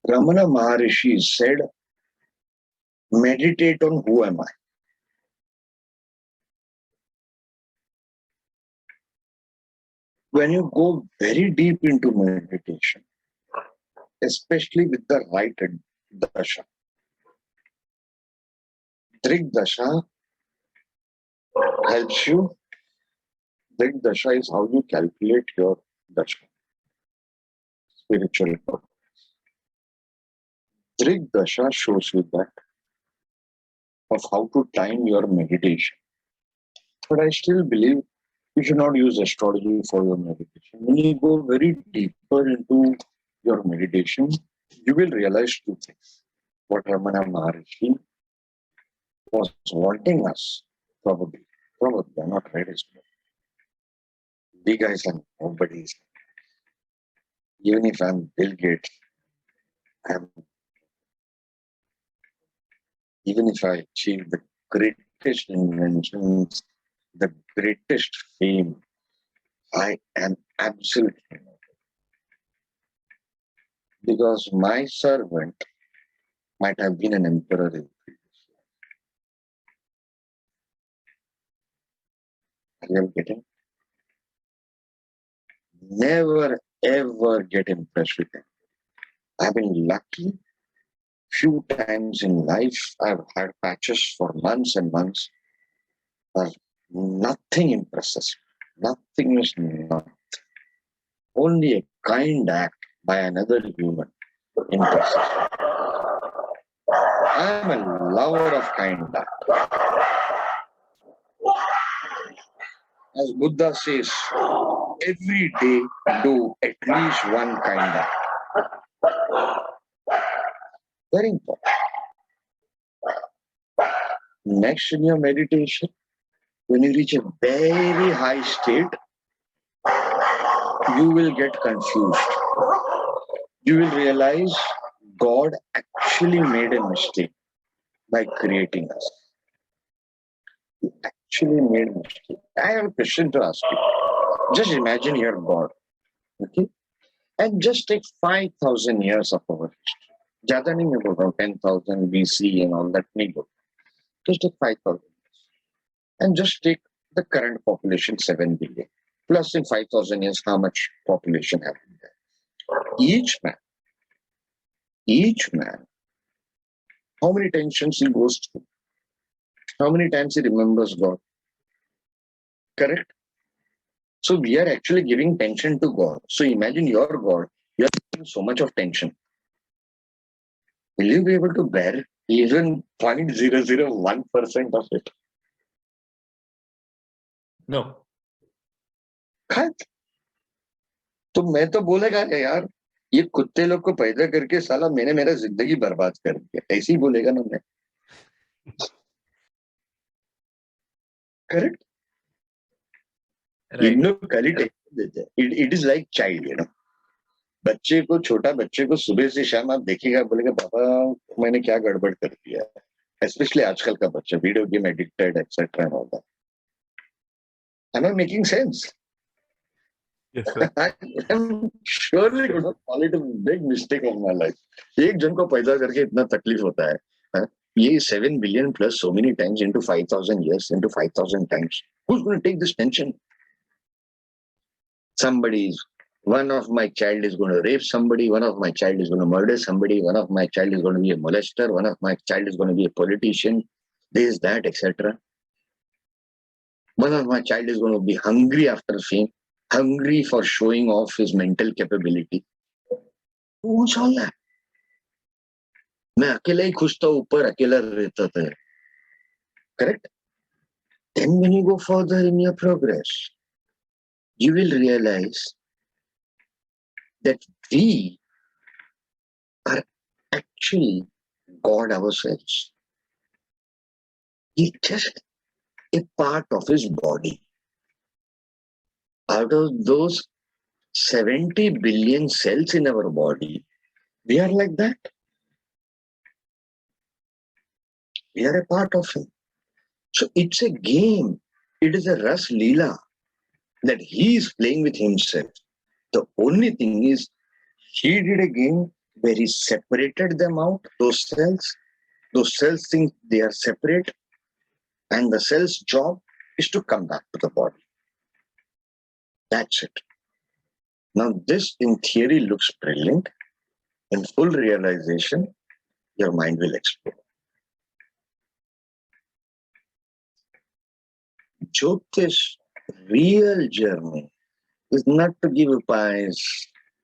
Ramana Maharishi said, meditate on who am I. when you go very deep into meditation, especially with the right dasha, Drig dasha helps you. Drig dasha is how you calculate your dasha, spiritual progress. Drig dasha shows you that of how to time your meditation. But I still believe you should not use astrology for your meditation. When you go very deeper into your meditation, you will realize two things. What Ramana Maharishi was wanting us, probably, I'm not ready. Big guys and nobody's. Even if I'm Bill Gates, even if I achieve the greatest inventions, the greatest fame, I am absolutely not. Because my servant might have been an emperor in previous life. Are you getting? Never ever get impressed with them. I've been lucky. Few times in life, I've had patches for months and months. Nothing impresses me. Nothing is not. Only a kind act by another human impresses me. I'm a lover of kind act. As Buddha says, every day do at least one kind act. Very important. Next, in your meditation, when you reach a very high state, you will get confused. You will realize God actually made a mistake by creating us. He actually made a mistake. I have a question to ask you. Just imagine you're God, okay? And just take 5,000 years of our history. Jada nahi main bol raha hu, 10,000 BC and all that nahi bol. Just take 5,000 years. And just take the current population, 7 billion. Plus in 5,000 years, how much population have been there? Each man, how many tensions he goes through? How many times he remembers God? Correct? So we are actually giving tension to God. So imagine your God, you are giving so much of tension. Will you be able to bear even 0.001% of it? No. Can't. तो मैं तो बोलेगा यार ये कुत्ते लोग को पैदा करके साला मैंने मेरा जिंदगी बर्बाद कर दिया ऐसे ही बोलेगा ना मैं correct it is like child you know बच्चे को छोटा बच्चे को सुबह से शाम आप देखिएगा बोलेगा बाबा मैंने क्या गड़बड़ कर दिया एस्पेशली आजकल का बच्चा video game addicted etcetera and all that am I making sense Yes, sir. I'm surely going to call it a big mistake of my life. एक जन को पैदा करके इतना तकलीफ होता है ये 7 billion plus so many times into 5,000 years into 5,000 times. Who's going to take this tension? One of my child is going to rape somebody, one of my child is going to murder somebody, one of my child is going to be a molester, one of my child is going to be a politician, this, that, etc. One of my child is going to be hungry after fame, hungry for showing off his mental capability. Who wants all that? मैं अकेला ही खुश था ऊपर अकेला रहता था. Correct? Then when you go further in your progress, you will realize that we are actually God ourselves. He's just a part of his body. Out of those 70 billion cells in our body, we are like that. We are a part of him. So it's a game. It is a Ras Leela that he is playing with himself. The only thing is, he did a game where he separated them out, those cells. Those cells think they are separate, and the cell's job is to come back to the body. That's it. Now, this in theory looks brilliant. In full realization, your mind will explode. Jyotish real journey is not to give upays,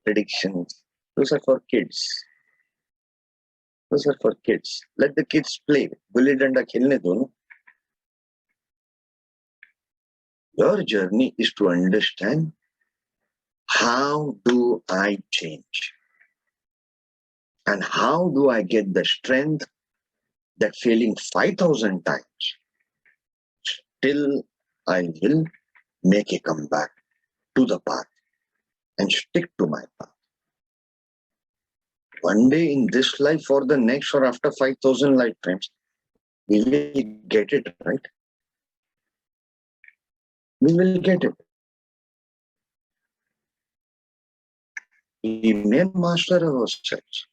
predictions. Those are for kids. Those are for kids. Let the kids play. Gulli danda khelne do. No? Your journey is to understand, how do I change? And how do I get the strength that failing 5,000 times, still I will make a comeback to the path and stick to my path. One day in this life or the next or after 5,000 lifetimes, we will get it right. We will get it. We may master ourselves.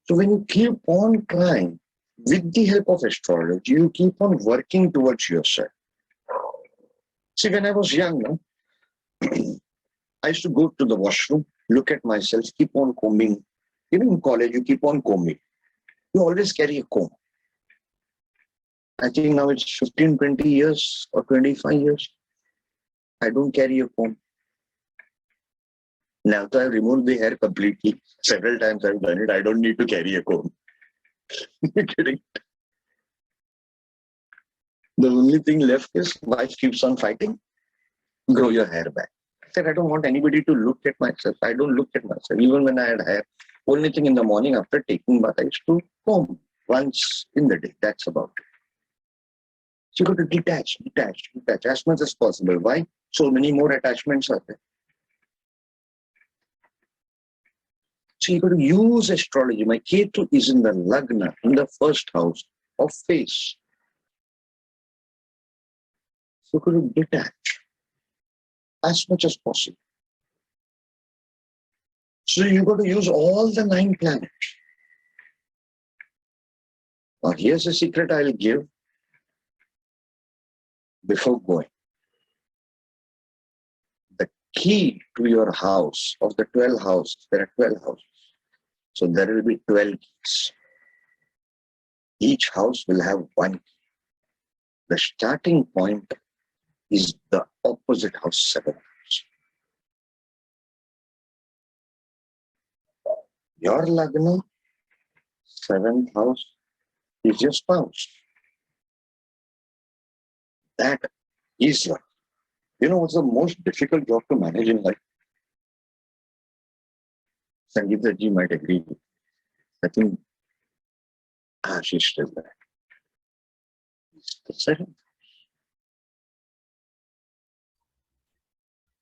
So when you keep on trying, with the help of astrology, you keep on working towards yourself. See, when I was young, no? I used to go to the washroom, look at myself, keep on combing. Even in college, you keep on combing. You always carry a comb. I think now it's 15, 20 years or 25 years. I don't carry a comb. Now that I've removed the hair completely, several times I've done it, I don't need to carry a comb. You're kidding. The only thing left is wife keeps on fighting, grow your hair back. I said, I don't want anybody to look at myself. I don't look at myself. Even when I had hair, only thing in the morning after taking bath, I used to comb once in the day. That's about it. So you got to detach as much as possible. Why? So many more attachments are there. So you got to use astrology. My Ketu is in the Lagna, in the first house of face. So you got to detach as much as possible. So you got to use all the 9 planets. Now here's a secret I'll give before going. The key to your house, of the 12 houses, there are 12 houses. So there will be 12 keys. Each house will have 1 key. The starting point is the opposite house, 7th house. Your Lagna, 7th house, is your spouse. That is life. You know what's the most difficult job to manage in life? Sangeeta ji might agree. I think she's still there. It's the 7th.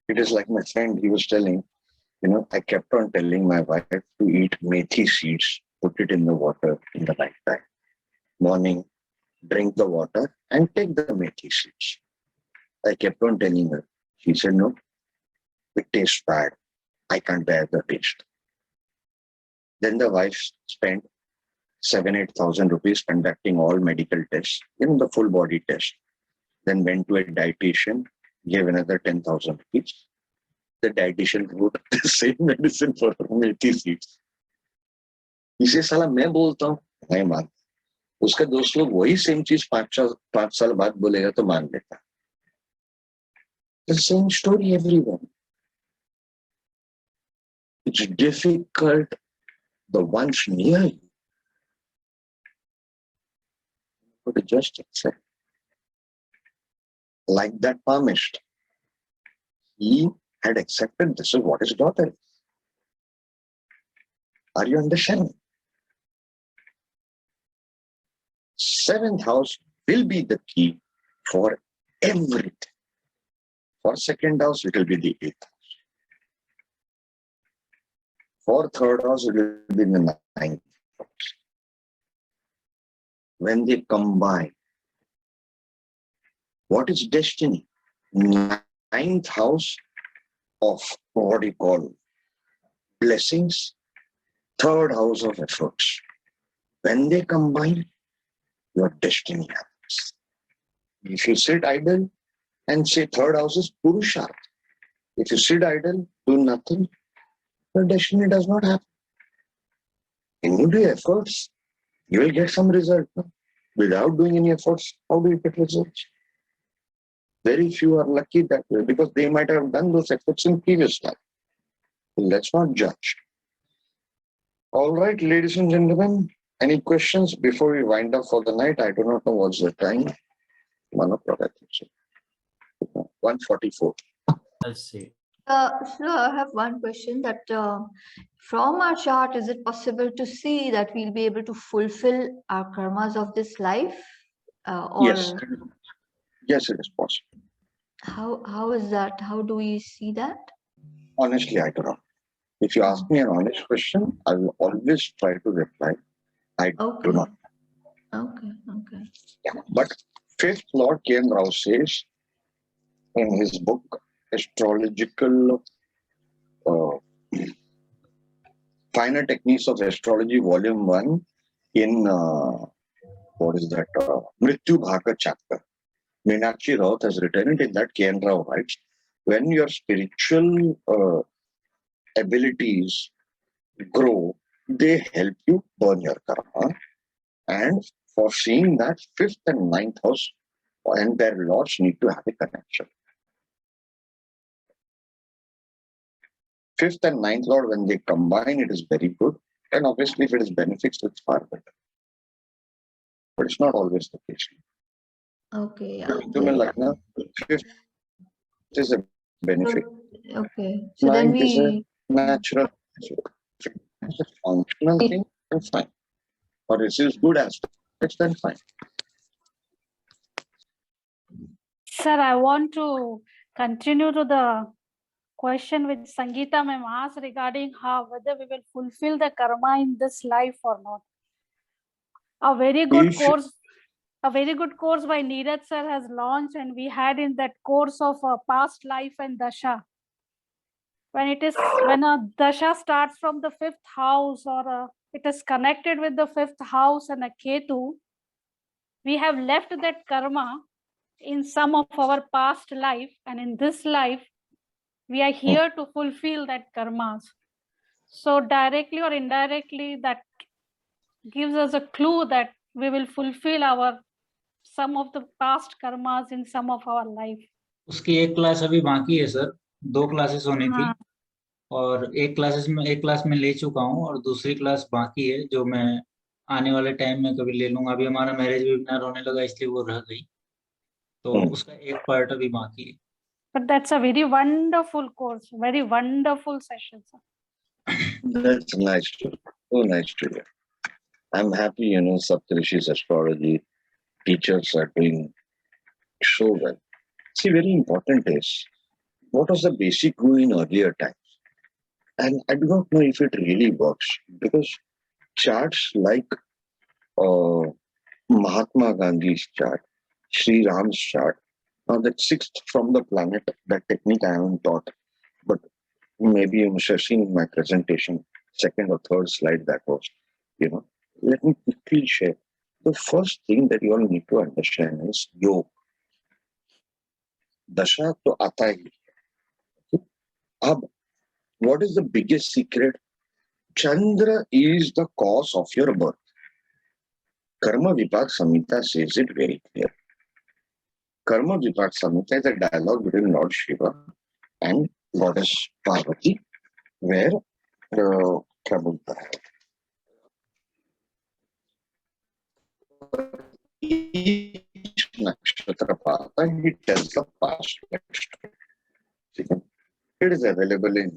It is like my friend, he was telling, I kept on telling my wife to eat methi seeds, put it in the water in the night time. Morning, drink the water and take the methi seeds. I kept on telling her. She said, no, it tastes bad. I can't bear the taste. Then the wife spent 7,000-8,000 rupees conducting all medical tests, the full body test. Then went to a dietitian, gave another 10,000 rupees. The dietitian wrote the same medicine for methi seeds. He says, साला मैं बोलता हूँ, नहीं मान. उसका दोस्त लोग वही सेम चीज 5 साल बाद बोलेगा तो मान लेता. The same story everyone. It's difficult, the ones near you, to just accept. Like that palmist, he had accepted this is what his daughter is. Are you understanding? 7th house will be the key for everything. For 2nd house, it will be the 8th house. For 3rd house, it will be the 9th house. When they combine, what is destiny? 9th house of what you call blessings, 3rd house of efforts. When they combine, your destiny happens. If you sit idle and say 3rd house is Purusharth. If you sit idle, do nothing, your destiny does not happen. When you do efforts, you will get some result. No? Without doing any efforts, how do you get results? Very few are lucky that way because they might have done those efforts in previous life. Let's not judge. All right, ladies and gentlemen, any questions before we wind up for the night? I do not know what's the time. 1 o'clock, I think so. 1:44. Let's see. So I have one question that from our chart, is it possible to see that we'll be able to fulfill our karmas of this life? Yes. Or Yes, it is possible. how is that? How do we see that? Honestly, I don't know. If you ask me an honest question, I will always try to reply. I Okay. do not. Okay. Okay. Yeah. But fifth Lord K.M. Rao says in his book, Astrological Finer Techniques of Astrology, Volume 1, in what is that? Mrityu Bhaka chapter. Meenakshi Raut has written it. In that, K.M. Rao writes, when your spiritual abilities grow, they help you burn your karma. And for seeing that, fifth and ninth house and their lords need to have a connection. Fifth and ninth lord, when they combine, it is very good. And obviously, if it is benefits, it's far better. But it's not always the case. Okay. Lagna, fifth is a benefit. Okay. So then Ninth is a we. natural. It's a functional thing, then fine. Or it is good aspects, then fine. Sir, I want to continue to the question which Sangeeta ma'am asked regarding whether we will fulfill the karma in this life or not. A very good course by Neeraj sir has launched, and we had in that course of past life and dasha. When a dasha starts from the fifth house, or it is connected with the fifth house and a Ketu, we have left that karma in some of our past life, and in this life we are here to fulfill that karmas. So directly or indirectly, that gives us a clue that we will fulfill some of the past karmas in some of our life. उसकी एक class अभी बाकी है sir, 2 classes होनी थी और एक class में ले चुका हूँ और दूसरी क्लास बाकी है जो मैं आने वाले टाइम में कभी ले लूंगा. अभी हमारा मैरिज वेबिनार होने लगा इसलिए वो रह गई, तो उसका एक पार्ट अभी बाकी है. But that's a very wonderful course, very wonderful session, sir. That's nice to hear. So nice to hear. I'm happy, Saptarishis Astrology teachers are doing so well. See, very important is what was the basic rule in earlier times? And I do not know if it really works because charts like Mahatma Gandhi's chart, Sri Ram's chart, now that sixth from the planet, that technique I haven't taught, but maybe you must have seen in my presentation, second or third slide that was, let me quickly share. The first thing that you all need to understand is Yog. Dasha to aata hi. Ab, what is the biggest secret? Chandra is the cause of your birth. Karma Vipak Samhita says it very clear. Karma Vipak Samhita is a dialogue between Lord Shiva and Goddess Parvati, where each nakshatra pata, he tells the past history. It is available in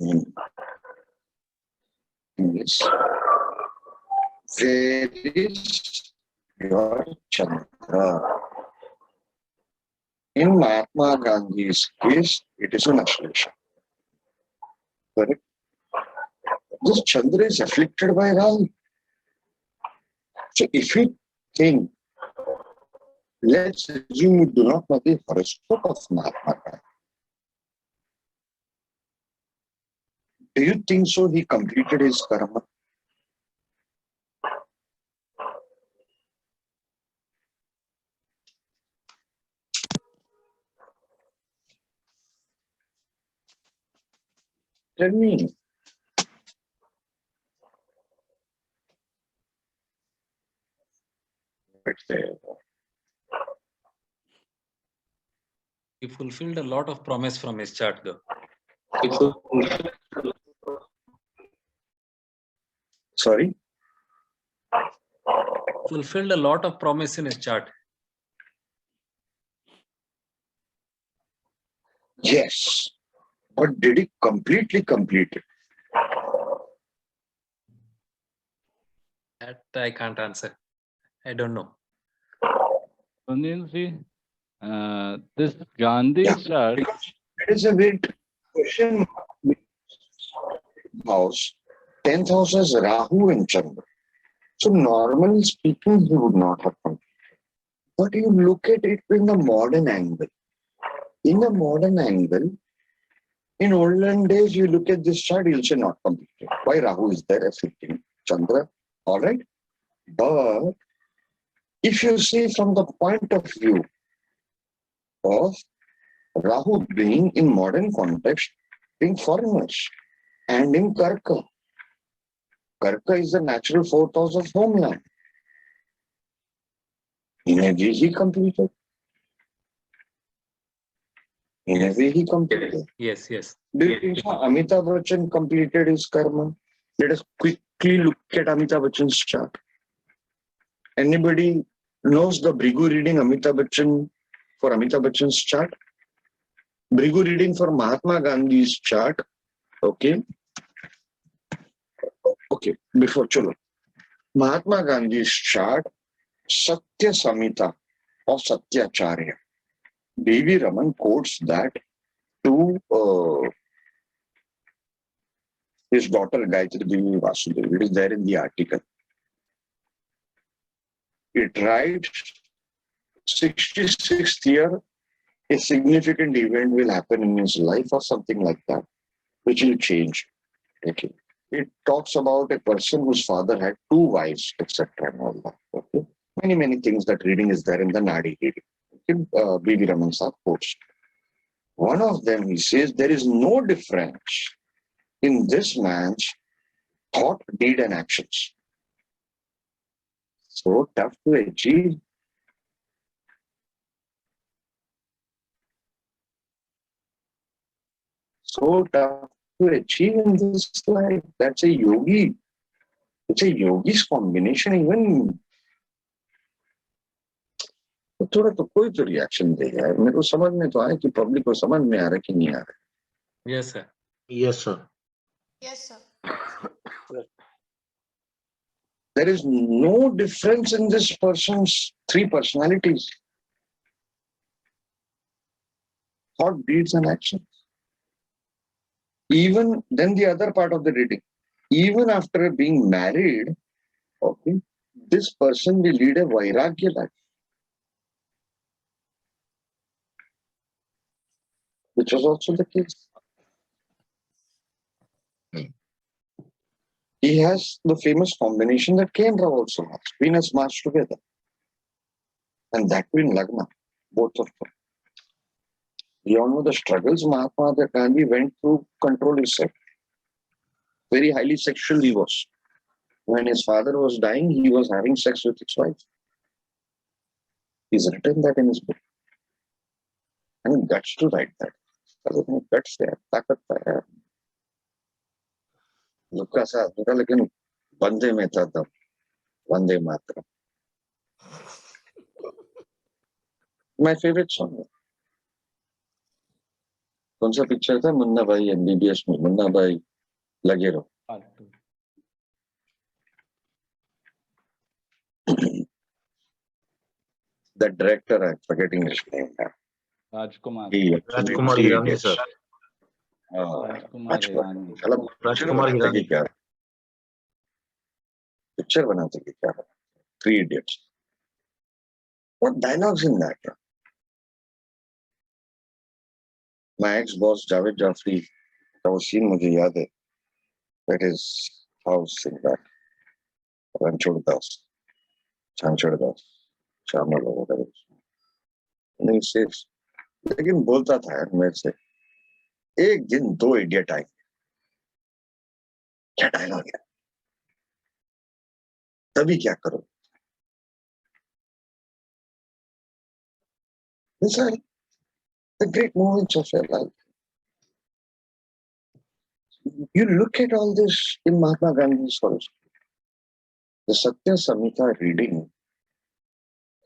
English. Where is your Chandra? In Mahatma Gandhi's case, it is an oscillation. Correct? This Chandra is afflicted by Rahu. So if you think, let's assume you do not know the horoscope of Mahatma Gandhi. Do you think so he completed his karma? Tell me. It's there. He fulfilled a lot of promise from his chart, though. Sorry? Fulfilled a lot of promise in his chart. Yes. But did he completely complete it? That I can't answer. I don't know. Sunil ji, this Gandhi Yeah. chart, It is a great question. House, 10th house has Rahu and Chandra. So normally speaking, he would not have completed. But you look at it in the modern angle. In a modern angle, in olden days, you look at this chart, you'll say not completed. Why Rahu is there affecting Chandra? All right. But if you see from the point of view of Rahu being in modern context, being foreigners, and in Karka. Karka is the natural fourth house of homeland. In a way, he completed. In a way, he completed. Yes, yes. Do you think Amitabh Bachchan completed his karma? Let us quickly look at Amitabh Bachchan's chart. Anybody knows the Brigu reading Amitabh Bachchan for Amitabh Bachchan's chart? Brigu reading for Mahatma Gandhi's chart. Okay. Okay. Before chalo. Mahatma Gandhi's chart, Satya Samhita or Satyacharya. Devi Raman quotes that to his daughter Gayatri Devi Vasudev. It is there in the article. It writes 66th year, a significant event will happen in his life or something like that, which will change. Okay. It talks about a person whose father had 2 wives, etc. and all that. Okay. Many things that reading is there in the Nadi reading. B.V. Raman Sahib quotes. One of them, he says, there is no difference in this man's thought, deed, and actions. So tough to achieve. So tough to achieve in this life. That's a yogi. It's a yogi's combination. Even थोड़ा तो कोई तो reaction दे यार. मेरे को समझ में तो आया कि पब्लिक को समझ में आ रहा है कि नहीं आ रहा. Yes, sir. Yes, sir. Yes, sir. There is no difference in this person's 3 personalities. Thought, deeds, and actions. Even then, the other part of the reading. Even after being married, okay, this person will lead a Vairagya life. Which was also the case. He has the famous combination that Kendra also has. Venus, Mars together. And that will Lagna, both of them. We all know the struggles Mahatma Gandhi went through control himself. Very highly sexual he was. When his father was dying, he was having sex with his wife. He's written that in his book. And guts to write that. Guts there, ताकत है. दुखा सा दुखा लेकिन बंदे में था तब. Vande Mataram. My favorite song. कौन सा पिक्चर था? मुन्ना भाई MBBS में. मुन्ना भाई लगे रहो. The director, I'm forgetting his name now. Rajkumar. Rajkumar Hirani, sir. Rajkumar Hirani. Rajkumar Hirani. Picture बनाते कि क्या? 3 Idiots. What dialogues in that? My ex-boss Javed Jaffrey, that was scene मुझे याद है. That is house in that. Ranchod Das, Chanchod Das, Chamal or whatever. And he says, लेकिन बोलता था यार मेरे से, एक दिन 2 idiot आए. क्या डायलॉग है? तभी क्या करो? These are the great moments of your life. You look at all this in Mahatma Gandhi's horoscope. The Satya Samhita reading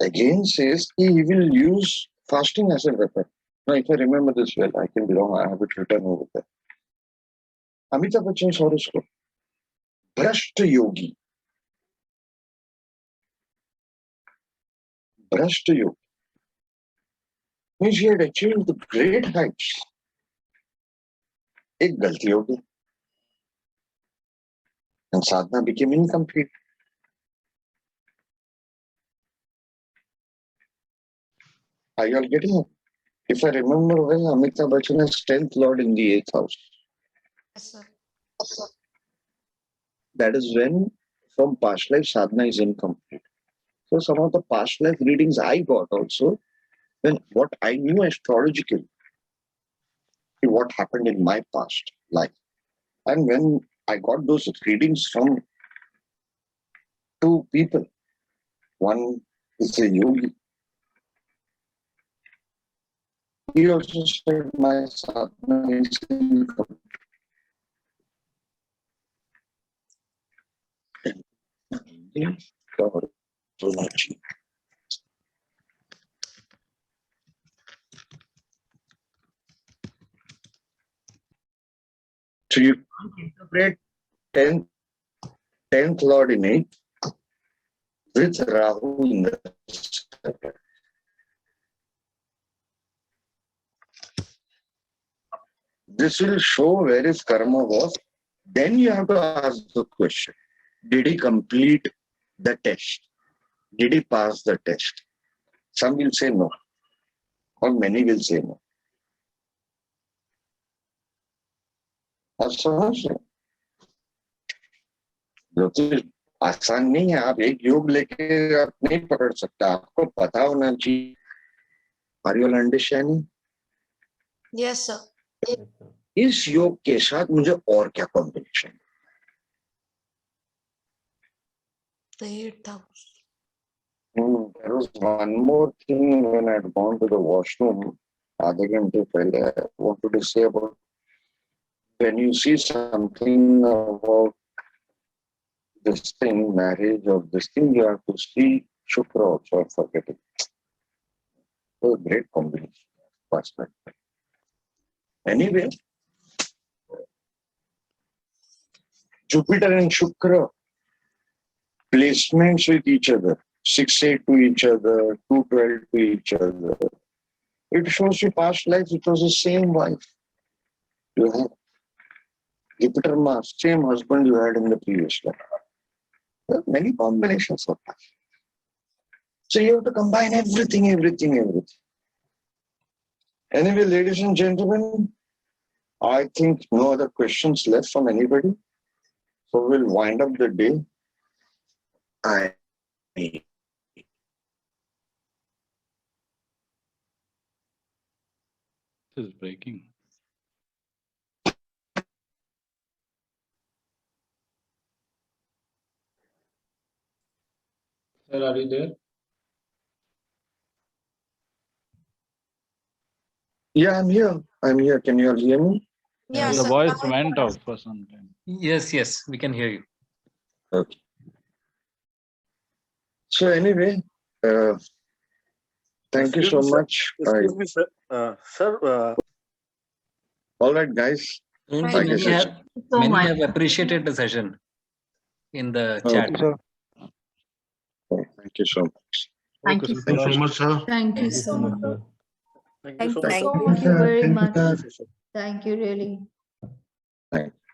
again says he will use fasting as a weapon. Now, if I remember this well, I can be wrong, I have it written over there. Amitabh Bachchan's horoscope. Brashta Yogi. Brashta Yogi. Means he had achieved the great heights. एक गलती हो गई. And sadhana became incomplete. Are you all getting it? If I remember well, Amitabh Bachchan is 10th Lord in the 8th house. Yes, sir. That is when from past life sadhana is incomplete. So some of the past life readings I got also, when what I knew astrologically, what happened in my past life. And when I got those readings from two people, one is a yogi. He also said my sadhana is incomplete. Astrology. So you can't interpret 10th Lord in 8th with Rahu in the 2nd. This will show where his karma was. Then you have to ask the question, did he complete the test? Did he pass the test? Some will say no, or many will say no. आप समझ रहे? ज्योतिष आसान नहीं है. आप एक योग लेके आप नहीं पकड़ सकते. आपको पता होना चाहिए. Are you all understanding? Yes, sir. इस योग के साथ मुझे और क्या combination? The 8th house. There was one more thing when I had gone to the washroom. आधे घंटे पहले I wanted to say about when you see something about this thing, marriage or this thing, you have to see Shukra also. I forget it. So a great combination. Anyway, Jupiter and Shukra placements with each other, 6-8 to each other, 2-12 to each other. It shows you past life, it was the same wife you had. Jupiter Mars, same husband you had in the previous life. There are many combinations of that. So you have to combine everything. Anyway, ladies and gentlemen, I think no other questions left from anybody. So we'll wind up the day. It is breaking. Sir, are you there? Yeah, I'm here. Can you all hear me? Yeah, The sir. voice went off for some time. Yes, we can hear you. Okay. So anyway, thank you so much. Excuse me, sir. Sir, All right, guys. Thank you so Many much. have appreciated the session in the Okay. chat. Thank you so much. Thank you so much, sir. Thank you so much. thank you so much. Thank you very much. Thank you, really. Thank you.